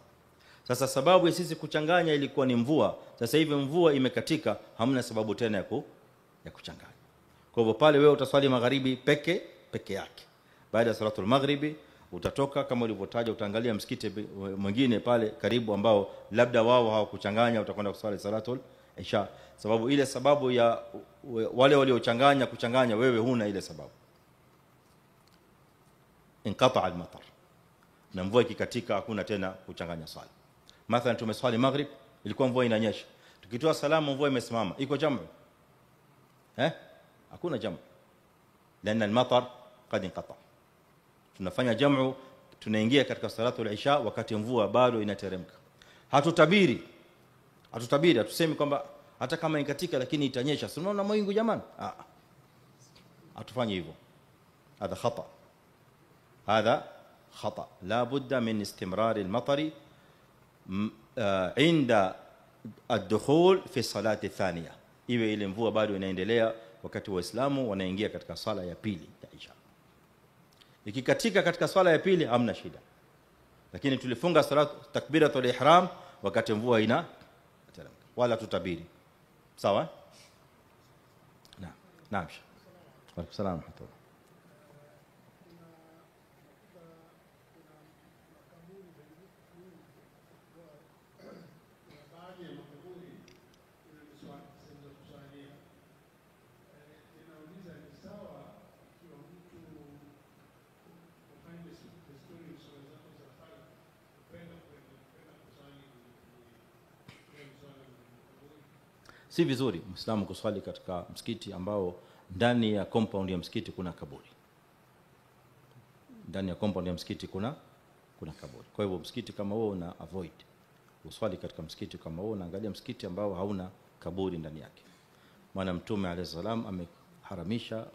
Sasa sababu ya sisi kuchanganya ilikuwa ni mvua. Sasa hivi mvua imekatika, hamna sababu tena ya kuchanganya. Kwa hivyo pale wewe utaswali magharibi peke yake. Baada ya salatul maghribi utatoka kama ulivyotaja, utaangalia msikiti mwingine pale karibu ambao labda wao hawakuchanganya, utakwenda kuswali salatul isha. Sababu ile sababu ya wale waliochanganya kuchanganya, wewe huna ile sababu. Inqata al-matar, na mvua ikikatika hakuna tena kuchanganya swala. Mathalan tumeswali maghrib, ilikuwa mvua inanyesha, tukitoa salamu mvua imesimama, iko jamu? Hakuna jamu, لان المطر قد انقطع. Tunafanya jamu, tunaingia katika salatul isha wakati mvua bado inateremka. Hatutabiri, hatusemi kwamba hata kama inkatika lakini itanyesha, si unaona mawingu jamani. Hatufanyi hivyo. هذا خطأ. لا بد من استمرار المطر عند الدخول في الصلاة الثانية. iwe ile mvua bado inaendelea wakati waislamu wanaingia katika sala ya pili ya isha. Ikikatika katika swala ya pili hamna shida, lakini tulifunga salat takbiratul ihram wakati mvua inateremka, wala tutabiri. Sawa? Naam. Wa alaykum salaam. Si vizuri Muislamu kuswali katika msikiti ambao ndani ya compound ya msikiti kuna kaburi. Ndani ya compound ya msikiti kuna kaburi. Kwa hivyo msikiti kama huo una avoid. Uswali katika msikiti kama huo, naangalia msikiti ambao hauna kaburi ndani yake. Maana Mtume alayhi salam ameharamisha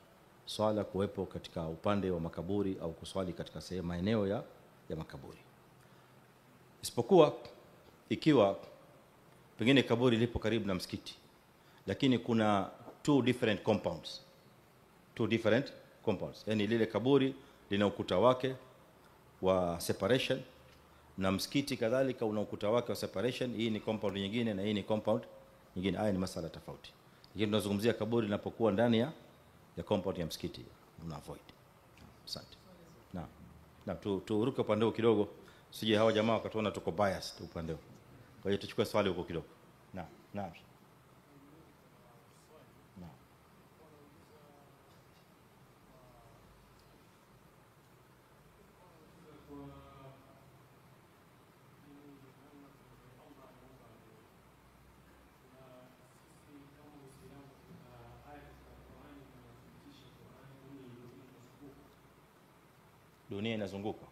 swala kuwepo katika upande wa makaburi au kuswali katika sehemu maeneo ya makaburi. Isipokuwa ikiwa pengine kaburi lipo karibu na msikiti, lakini kuna two different compounds. Yani lile kaburi lina ukuta wake wa separation na msikiti kadhalika una ukuta wake wa separation. Hii ni compound nyingine na hii ni compound nyingine. Haya ni masala tofauti. Lakini tunazungumzia kaburi linapokuwa ndani ya compound ya msikiti, una avoid. Asante. Na turuke upande huo kidogo, sije hawa jamaa wakatuona tuko biased upande huo. Kwa hiyo tuchukue swali huko kidogo. Naam. Dunia inazunguka.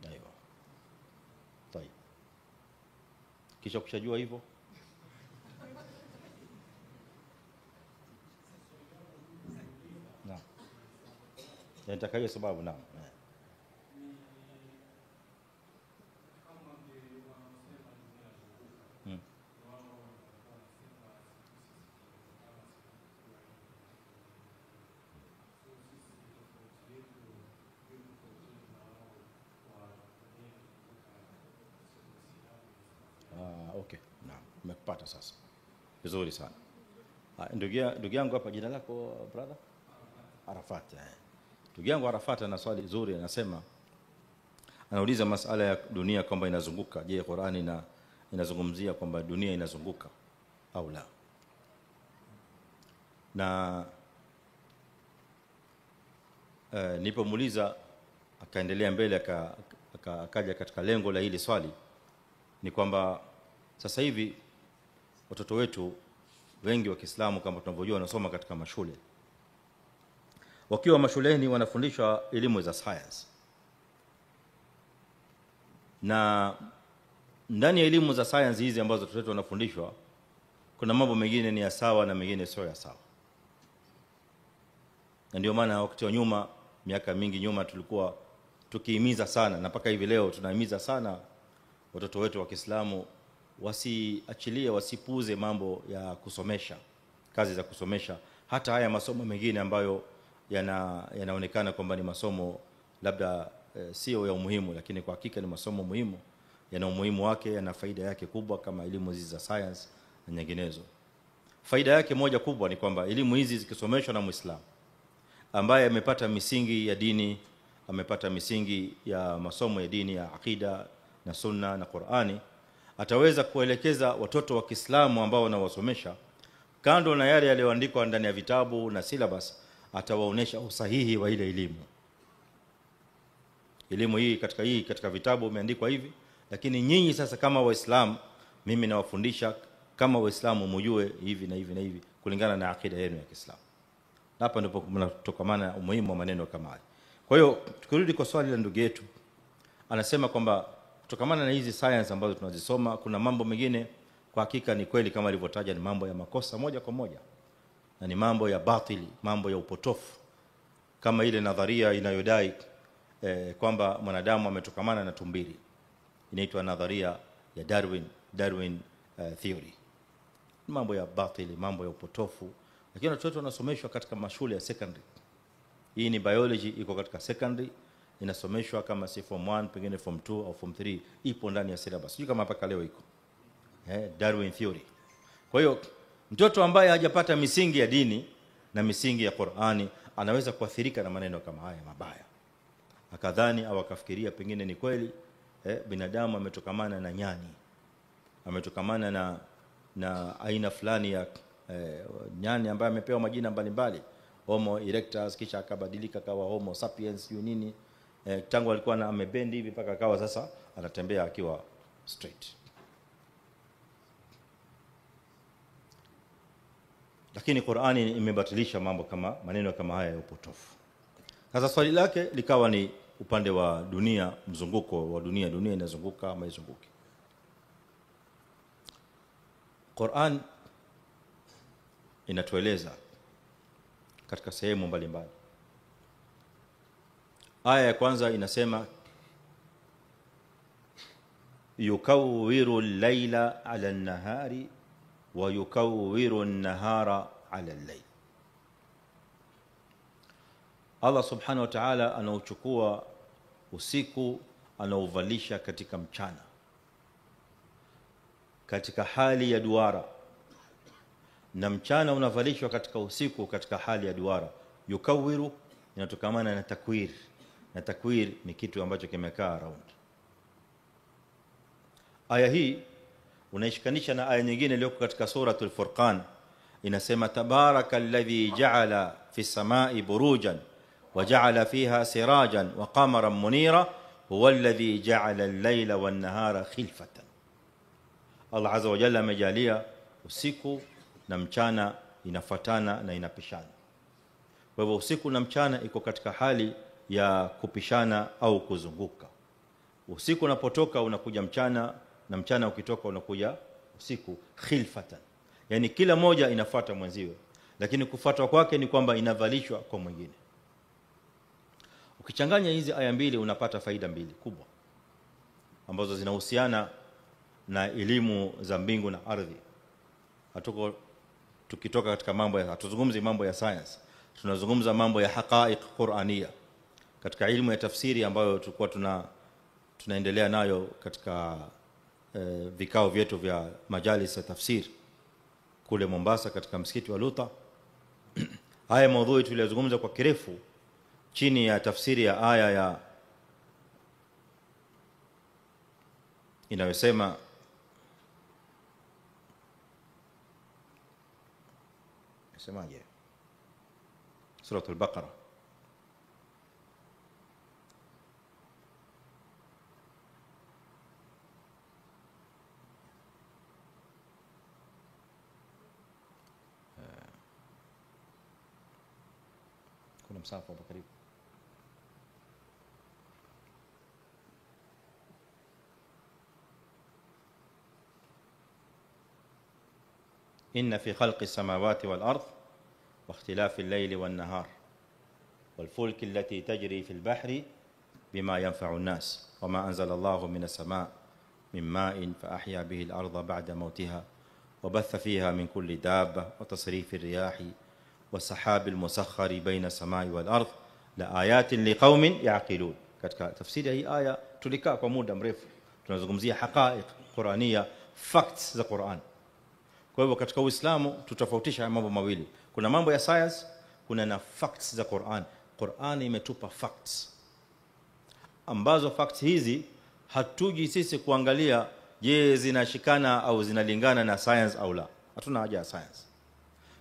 Aiyo. Tayeb. Kisha kushajua hivyo, naam. Nitakaje sababu naam. Okay, naam, nimekupata sasa. Vizuri sana. Ndugu yangu hapa, jina lako brother? Arafat. Ndugu yangu Arafat ana swali zuri, anasema, anauliza masala ya dunia kwamba inazunguka. Je, Qur'ani inazungumzia kwamba dunia inazunguka au la? Na nilipomuuliza akaendelea mbele akaja katika lengo la hili swali, ni kwamba sasa hivi watoto wetu wengi wa Kiislamu kama tunavyojua wanasoma katika mashule. Wakiwa mashuleni wanafundishwa elimu za science. Na ndani ya elimu za science hizi ambazo watoto wetu wanafundishwa, kuna mambo mengine ni ya sawa na mengine sio ya sawa. Na ndio maana wakati wa nyuma, miaka mingi nyuma, tulikuwa tukihimiza sana, na mpaka hivi leo tunahimiza sana watoto wetu wa Kiislamu wasipuuze mambo ya kusomesha, kazi za kusomesha, hata haya masomo mengine ambayo yanaonekana kwamba ni masomo labda sio ya umuhimu, lakini kwa hakika ni masomo muhimu, yana umuhimu wake, yana faida yake kubwa, kama elimu hizi za science na nyinginezo. Faida yake moja kubwa ni kwamba elimu hizi zikisomeshwa na Muislamu ambaye amepata misingi ya dini, amepata misingi ya masomo ya dini ya akida na sunna na Qur'ani, ataweza kuelekeza watoto wa Kiislamu ambao wanawasomesha, kando na yale yaliyoandikwa ndani ya vitabu na syllabus, atawaonesha usahihi wa ile elimu. Elimu hii katika vitabu imeandikwa hivi, lakini nyinyi sasa kama Waislamu, mimi nawafundisha kama Waislamu mjue hivi na hivi na hivi kulingana na akida yenu ya Kiislamu. Hapa ndipo kunatokamana umuhimu wa maneno kama haya. Kwa hiyo tukirudi kwa swali la ndugu yetu, anasema kwamba kutokamana na hizi science ambazo tunazisoma, kuna mambo mengine kwa hakika ni kweli kama alivyotaja, ni mambo ya makosa moja kwa moja, na ni mambo ya batili, mambo ya upotofu, kama ile nadharia inayodai kwamba mwanadamu ametokamana na tumbili, inaitwa nadharia ya Darwin theory. Mambo ya batili, mambo ya upotofu, lakini watoto wanasomeshwa katika mashule ya secondary. Hii ni biology, iko katika secondary, inasomeshwa kama si form 1, pengine form 2 au form 3, ipo ndani ya syllabus. Sio kama mpaka leo iko Darwin theory. Kwa hiyo mtoto ambaye hajapata misingi ya dini na misingi ya Qur'ani anaweza kuathirika na maneno kama haya mabaya, akadhani au akafikiria pengine ni kweli binadamu ametokamana na nyani, ametokamana na aina fulani ya nyani ambaye amepewa majina mbalimbali, Homo erectus, kisha akabadilika kawa Homo sapiens nini, tangu alikuwa amebendi hivi mpaka akawa sasa anatembea akiwa straight. Lakini Qur'ani imebatilisha mambo kama maneno kama haya ya upotofu. Sasa swali lake likawa ni upande wa dunia, mzunguko wa dunia inazunguka ama izunguki. Qur'an inatueleza katika sehemu mbalimbali. Aya ya kwanza inasema yukawwiru al-laila 'ala an-nahari wa yukawwiru an-nahara 'ala al-layl. Allah subhanahu wa ta'ala anauchukua usiku, anauvalisha katika mchana, katika hali ya duara, na mchana unavalishwa katika usiku katika hali ya duara. Yukawiru inatokamana na takwir, na takwir ni kitu ambacho kimekaa round. Aya hii unaishikanisha na aya nyingine iliyoko katika suratul Furqan, inasema tabarakalladhi ja'ala fis samai burujan wa ja'ala fiha sirajan wa qamaran munira huwa alladhi ja'ala al-layla wan-nahara khilfatan. Allah azza wa jalla amejalia usiku na mchana inafuatana na inapishana. Kwa hivyo usiku na mchana iko katika hali ya kupishana au kuzunguka. Usiku unapotoka unakuja mchana, na mchana ukitoka unakuja usiku, khilfatan. Yani kila moja inafuata mwenziwe, lakini kufuatwa kwake ni kwamba inavalishwa kwa mwingine. Ukichanganya hizi aya mbili unapata faida mbili kubwa ambazo zinahusiana na elimu za mbingu na ardhi. Tukitoka katika mambo ya, hatuzungumzi mambo ya science, tunazungumza mambo ya haqaiq Qur'aniyya katika elimu ya tafsiri ambayo tulikuwa tunaendelea nayo katika vikao vyetu vya majalis ya tafsiri kule Mombasa katika msikiti wa Luta. Haya maudhui tuliyozungumza kwa kirefu chini ya tafsiri ya aya ya inayosema semaje, suratul Baqara kuna msafa hapo karibu. إن في خلق السماوات والأرض واختلاف الليل والنهار والفلك التي تجري في البحر بما ينفع الناس وما أنزل الله من السماء من ماء فأحيا به الأرض بعد موتها وبث فيها من كل دابة وتصريف الرياح wasahabil musakhkhari baina samai wal ardh la ayatin liqaumin yaqilun. Katika tafsiri hii aya tulikaa kwa muda mrefu tunazungumzia haqaiq qur'aniyya, facts za Qur'an. Kwa hivyo katika Uislamu tutofautisha mambo mawili, kuna mambo ya science, kuna na facts za Qur'an. Qur'an imetupa facts ambazo facts hizi hatuji sisi kuangalia je zinashikana au zinalingana na science au la. Hatuna haja ya science,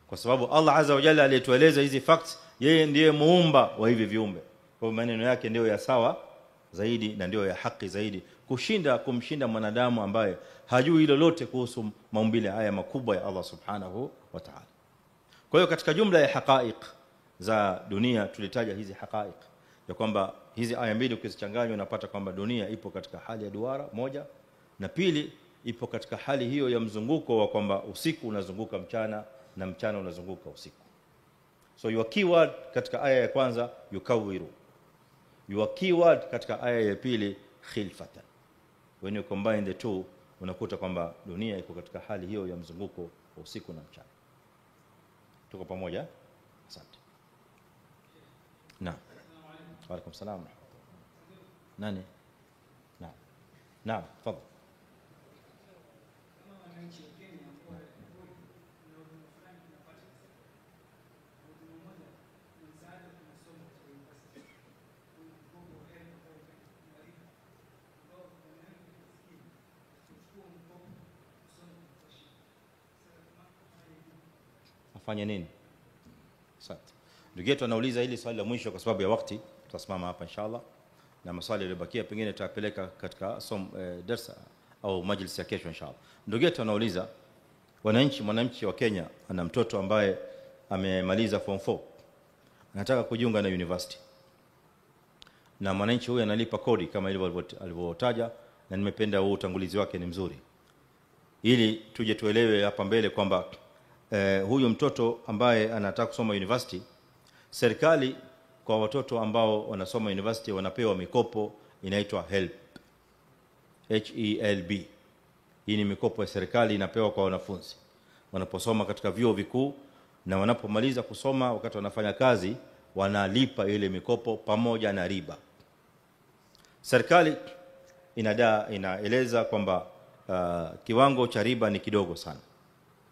kwa sababu Allah azza wa jalla alitueleza hizi facts, yeye ndiye muumba wa hivi viumbe. Kwa maneno yake ndio ya sawa zaidi na ndio ya haki zaidi kumshinda mwanadamu ambaye hajui lolote kuhusu maumbile haya makubwa ya Allah subhanahu wa ta'ala. Kwa hiyo katika jumla ya haqaiq za dunia tulitaja hizi haqaiq ya kwamba hizi aya mbili ukizichanganya unapata kwamba dunia ipo katika hali ya duara moja, na pili ipo katika hali hiyo ya mzunguko wa kwamba usiku unazunguka mchana na mchana unazunguka usiku. So your keyword katika aya ya kwanza yukawiru, your keyword katika aya ya pili khilfatan. When you combine the two unakuta kwamba dunia iko katika hali hiyo ya mzunguko wa usiku na mchana. Tuko pamoja? Asante. Naam. Wa alaykum salaam. Nani? Naam. Naam, tafadhali. Afanye nini? Asante. Ndugu yetu anauliza hili swali la mwisho kwa sababu ya wakati, tutasimama hapa inshallah, na maswali yaliyobakia pengine tutapeleka katika darasa au majlis ya kesho inshallah. Ndugu yetu anauliza, mwananchi wa Kenya ana mtoto ambaye amemaliza form 4, anataka kujiunga na university, na mwananchi huyu analipa kodi kama alivyotaja, na nimependa huu utangulizi wake ni mzuri, ili tuje tuelewe hapa mbele kwamba huyu mtoto ambaye anataka kusoma university, serikali kwa watoto ambao wanasoma university wanapewa mikopo inaitwa HELB, HELB. Hii ni mikopo ya serikali inapewa kwa wanafunzi wanaposoma katika vyuo vikuu, na wanapomaliza kusoma wakati wanafanya kazi wanalipa ile mikopo pamoja na riba. Serikali inaeleza kwamba kiwango cha riba ni kidogo sana,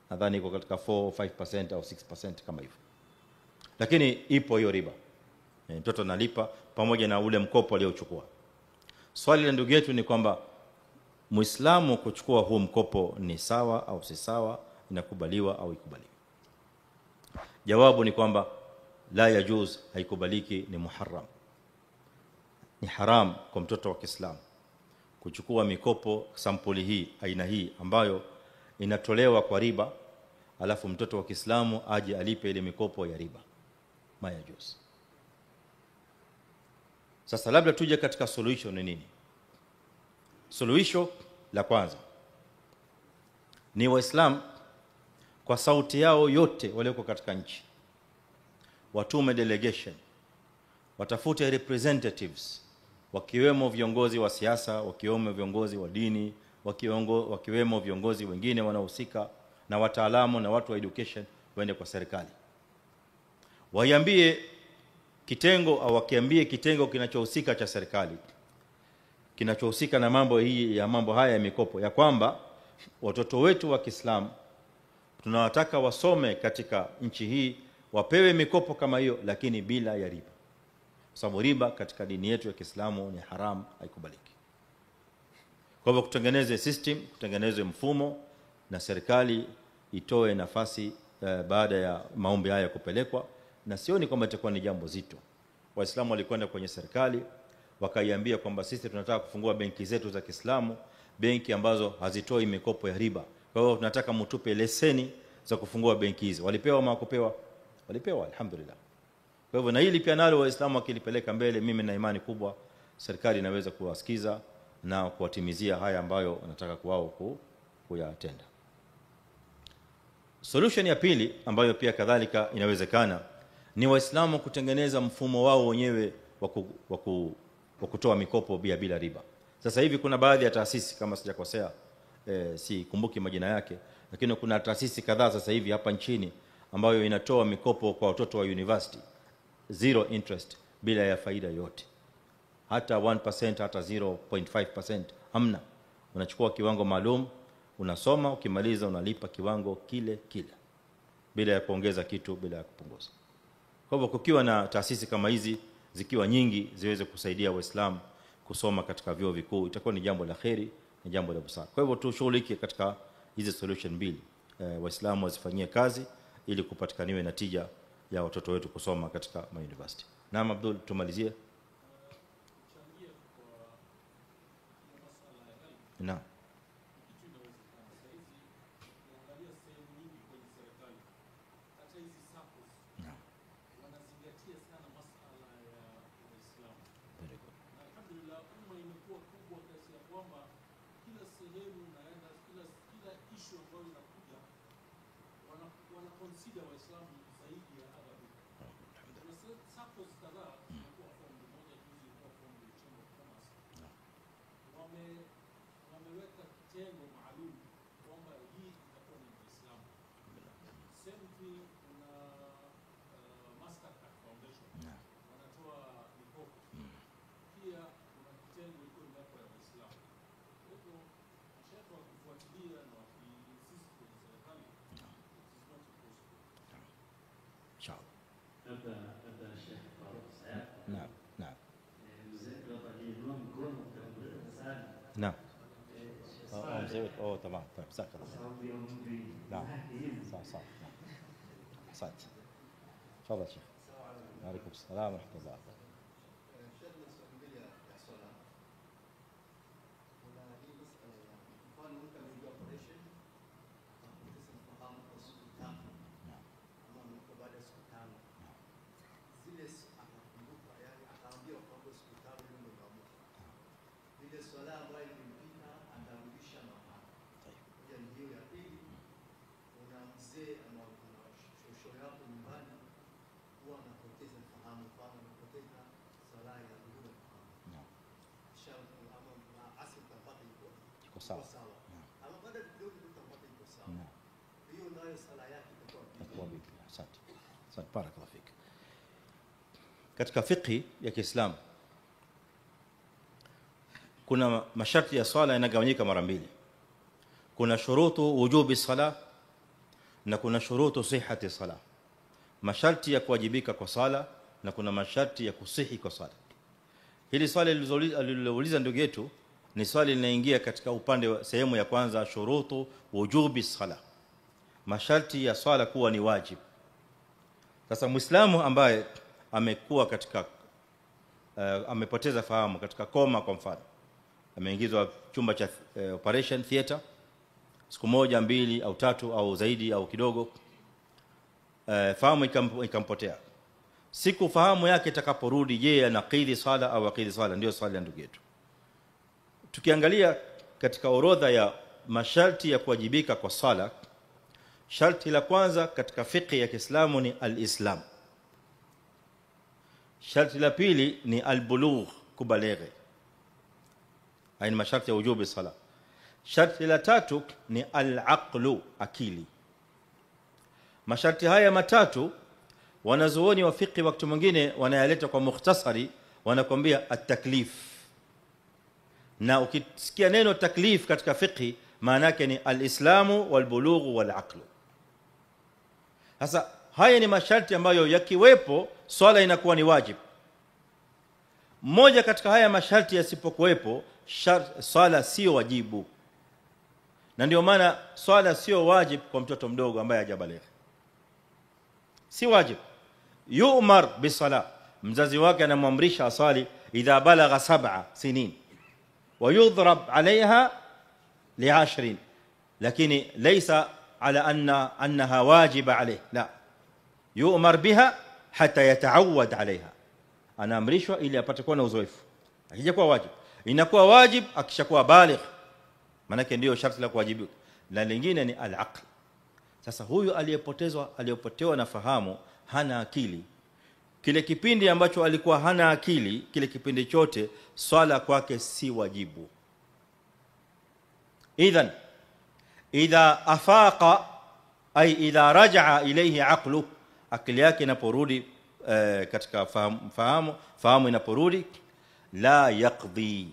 nadhani iko katika 4-5% au 6% kama hivyo, lakini ipo hiyo riba, mtoto analipa pamoja na ule mkopo aliochukua. Swali la ndugu yetu ni kwamba Muislamu kuchukua huu mkopo ni sawa au si sawa, inakubaliwa au ikubaliwi? Jawabu ni kwamba la yajuz, haikubaliki, ni muharram, ni haram kwa mtoto wa Kiislamu kuchukua mikopo sampuli hii, aina hii ambayo inatolewa kwa riba, alafu mtoto wa Kiislamu aje alipe ile mikopo ya riba. Mayajuz. Sasa labda tuje katika solution ni nini? Solution la kwanza ni Waislamu kwa sauti yao yote walioko katika nchi watume delegation, watafute representatives, wakiwemo viongozi wa siasa, wakiwemo viongozi wa dini, wakiwemo viongozi wengine wanaohusika na wataalamu na watu wa education, waende kwa serikali waambie kitengo au wakiambie kitengo kinachohusika cha serikali kinachohusika na mambo haya ya mikopo, ya kwamba watoto wetu wa Kiislamu tunawataka wasome katika nchi hii, wapewe mikopo kama hiyo, lakini bila ya riba, kwa sababu riba katika dini yetu ya Kiislamu ni haram, haikubaliki. Kwa hivyo kutengeneze system, kutengeneze mfumo, na serikali itoe nafasi baada ya maombi haya kupelekwa, na sioni kwamba itakuwa ni jambo zito. Waislamu walikwenda kwenye serikali wakaiambia kwamba sisi tunataka kufungua benki zetu za Kiislamu, benki ambazo hazitoi mikopo ya riba, kwa hiyo tunataka mtupe leseni za kufungua benki hizo. Walipewa au hawakupewa? Walipewa, alhamdulillah. Kwa hivyo na hili pia nalo Waislamu wakilipeleka mbele, mimi na imani kubwa serikali inaweza kuwasikiza na kuwatimizia haya ambayo wanataka kwao kuyatenda. Solution ya pili ambayo pia kadhalika inawezekana ni Waislamu kutengeneza mfumo wao wenyewe wa kutoa mikopo bila riba. Sasa hivi kuna baadhi ya taasisi, kama sijakosea, si kumbuki majina yake, lakini kuna taasisi kadhaa sasa hivi hapa nchini ambayo inatoa mikopo kwa watoto wa university, zero interest, bila ya faida yote, hata 1%, hata 0.5% hamna. Unachukua kiwango maalum, unasoma, ukimaliza unalipa kiwango kile kile bila ya kuongeza kitu, bila ya kupunguza. Kwa hivyo kukiwa na taasisi kama hizi zikiwa nyingi ziweze kusaidia Waislamu kusoma katika vyuo vikuu, itakuwa ni jambo la kheri, ni jambo la busara. Kwa hivyo tushughulike katika hizi solution mbili, Waislamu wasifanyie kazi ili kupatikaniwe natija ya watoto wetu kusoma katika university. Naam Abdul, tumalizie. Naam. نعم نعم نعم تمام طيب جزاك الله خير. نعم صح صح احسنت. تفضل شيخ. وعليكم السلام ورحمه الله. sawa. Ama baada kidogo tutapata iko sawa. Hiyo nayo sala yake itakuwa vipi? Asante. Asante, barakallahu fik. Katika fiqh ya Kiislamu kuna masharti ya swala yanagawanyika mara mbili. Kuna shurutu wujubi sala na kuna shurutu sihhati sala. Masharti ya kuwajibika kwa sala na kuna masharti ya kusihi kwa sala. Hili swali alilouliza ndugu yetu ni swali linaingia katika upande wa sehemu ya kwanza, shurutu wujubi sala, masharti ya swala kuwa ni wajibu. Sasa Muislamu ambaye amekuwa katika amepoteza fahamu katika koma, kwa mfano ameingizwa chumba cha operation theater siku moja, mbili au tatu au zaidi au kidogo, fahamu ikampotea. Siku fahamu yake itakaporudi, je, anaqidhi sala au aqidhi sala? Ndio swali la ndugu yetu. Tukiangalia katika orodha ya masharti ya kuwajibika kwa sala, sharti la kwanza katika fiqh ya Kiislamu ni al-Islam. Sharti la pili ni al-bulugh, kubalighi. Haya ni masharti ya wujubi sala. Sharti la tatu ni al-aqlu, akili. Masharti haya matatu wanazuoni wa fiqh wakati mwingine wanayaleta kwa mukhtasari, wanakuambia at-taklif. Na ukisikia neno taklif katika fiqh, maana yake ni al-islamu wal-bulugh wal-aqlu. Sasa haya ni masharti ambayo yakiwepo swala inakuwa ni wajibu. Mmoja katika haya masharti yasipokuwepo, swala sio wajibu. Na ndio maana swala sio wajibu kwa mtoto mdogo ambaye hajabaligha. Si wajibu. Yu'mar bisala, mzazi wake anamwamrisha asali idha balagha 7 sinin wa yudhrab alaiha li10, lakini laysa ala annaha wajiba alayhi, la, yu'mar biha hatta yataawad alaiha. Anaamrishwa ili apate kuwa na uzoefu. Akija kuwa wajibu, inakuwa wajibu akishakuwa baligh, maana yake ndio sharti la kuwajibika. Na lingine ni al-aql. Sasa huyu aliyepotewa na fahamu, hana akili, kile kipindi ambacho alikuwa hana akili, kile kipindi chote swala kwake si wajibu. Idhan idha afaqa ay idha raja'a ilayhi aqlu, akili yake inaporudi katika fahamu inaporudi, la yaqdi,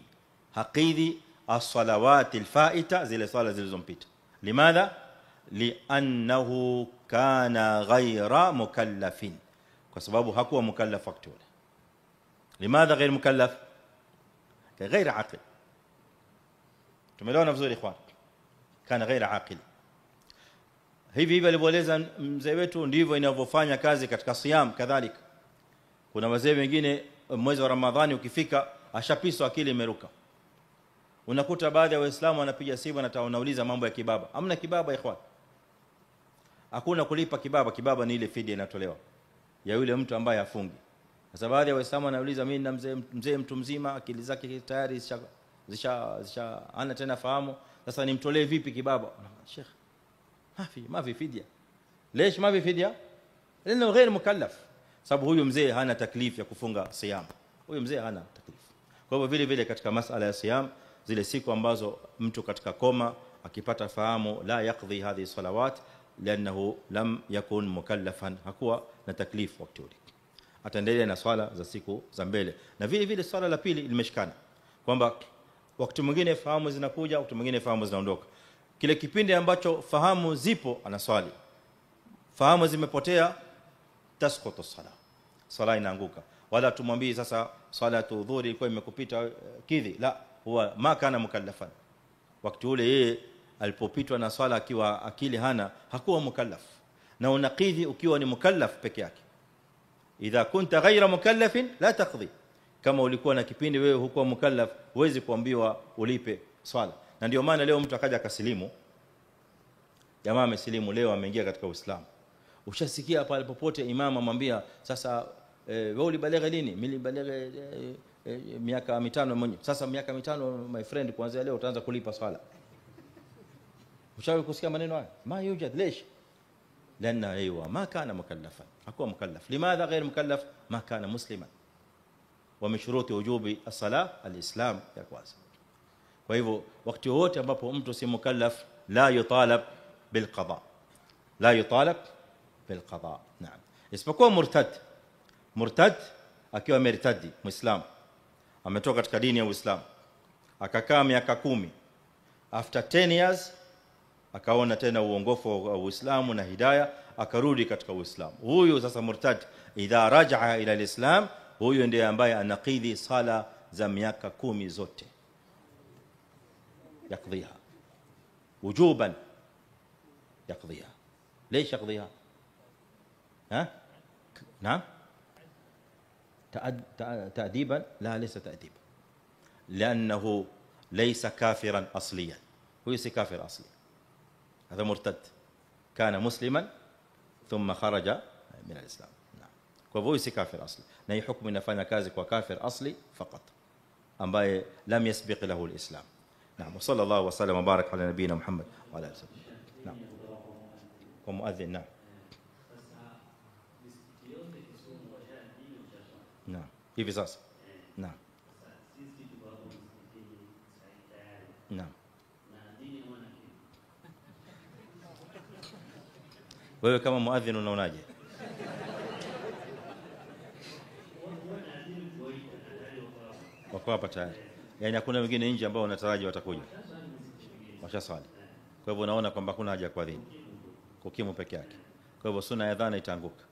haqidhi as-salawat al-fa'ita, zile swala zilizompita. Limadha? Li'annahu kana ghayra mukallafin, kwa sababu hakuwa mukallaf wakati ule. Limadha ghayr mukallaf? ghayr aqil. Tumeelewana vizuri ikhwan? Kana ghayr aqil. Hivi alivyoeleza mzee wetu ndivyo inavyofanya kazi katika siyam kadhalika. Kuna wazee wengine mwezi wa Ramadhani ukifika ashapiswa, akili imeruka. Unakuta baadhi ya Waislamu wanapiga simu na wanauliza mambo ya kibaba. Hamna kibaba ikhwan. Hakuna kulipa kibaba. Kibaba ni ile fidia inatolewa ya yule mtu ambaye hafungi. Sasa baadhi ya Waislamu wanauliza, mimi na mzee mtu mzima, akili zake tayari zisha ana tena fahamu, sasa nimtolee vipi kibaba? Sheikh, ما في فديه. ليش ما في فديه؟ لانه غير مكلف. sababu huyu mzee hana taklif ya kufunga siyam, huyu mzee hana taklif. Kwa hivyo vile vile katika masala ya siyam, zile siku ambazo mtu katika koma akipata fahamu, la yaqdi hadhi salawat لانه lam yakun mukallafan, hakuwa na taklif wakati ule, ataendelea na swala za siku za mbele. Na vile vile swala la pili limeshikana kwamba wakati mwingine fahamu zinakuja, wakati mwingine fahamu zinaondoka. Kile kipindi ambacho fahamu zipo anaswali, fahamu zimepotea, tasqutu sala inaanguka. Wala tumwambie sasa salatu dhuhuri ilikuwa imekupita kidhi, la, huwa ma kana mukallafan. Wakati ule yeye alipopitwa na swala akiwa akili hana, hakuwa mukallaf. Na unaqidhi ukiwa ni mukallaf peke yake. Idha kunta ghayra mukallafin la taqdi. Kama ulikuwa na kipindi wewe hukuwa mukallaf, huwezi kuambiwa ulipe swala. Na ndio maana leo mtu akaja akasilimu, jamaa amesilimu leo, ameingia katika Uislamu, ushasikia pale popote imam amwambia sasa wewe ulibalegha lini? Mimi nilibalegha miaka 5 mwenyewe. Sasa miaka 5 my friend, kuanzia leo utaanza kulipa swala. Ushawahi kusikia maneno haya? Ma yujad. Lesh? Lana aywa ma kana mukallafan, hakuwa mukallaf. Limadha ghayr mukallaf? Ma kana musliman, wa min shuruti wujubi as-salah al-islam ya kwanza. Kwa hivyo wakati wote ambapo mtu si mukallaf, la yutalab bil qada, la yutalab bil qada. Naam, isipokuwa murtad akiwa mertadi, muislam ametoka katika dini ya Uislamu akakaa miaka 10, after 10 years akaona tena uongofu wa Uislamu na hidayah, akarudi katika Uislamu. Huyu sasa murtad, idha raja'a ila alislam, huyu ndiye ambaye anaqidhi sala za miaka 10 zote, يقضيها وجوبا، يقضيها. ليش يقضيها؟ ها؟ نعم، تأديبا؟ لا، ليس تأديبا، لأنه ليس كافرا أصليا. هو ليس كافر أصلي، هذا مرتد، كان مسلما ثم خرج من الإسلام. نعم، فهو ليس كافر أصلي. na hii hukumu inafanya kazi kwa kafir asli fakat, ambaye lam yasbiq lahu al-islam. نعم. وصلى الله وسلم وبارك على نبينا محمد وعلى اله وصحبه. نعم. ومؤذن. نعم. نعم. hivi sasa. نعم. نعم. wewe kama muadhin unaonaje? wako hapa tayari, yani hakuna wengine nje ambao wanataraji watakuja, washaswali. Kwa hivyo unaona kwamba kuna haja kwa dini kukimu peke yake. Kwa hivyo sunna ya adhana itaanguka.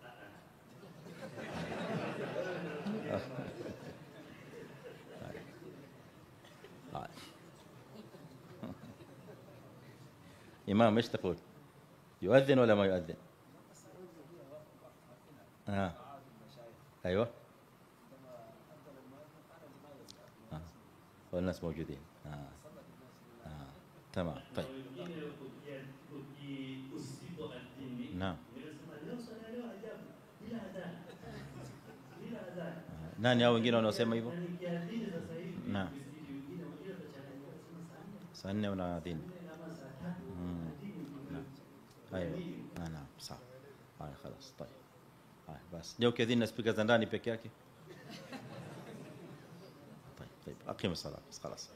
امام ايش تقول؟ يؤذن ولا ما يؤذن؟ ايوه، والناس موجودين. تمام. طيب. نعم. nani hao wengine wanaosema hivyo? Naam. Saa 4 unaadhini. ايوه. نعم صح. هاي خلاص. طيب هاي بس leo kiadhini na speaker za ndani peke yake. طيب اقيم الصلاه خلاص.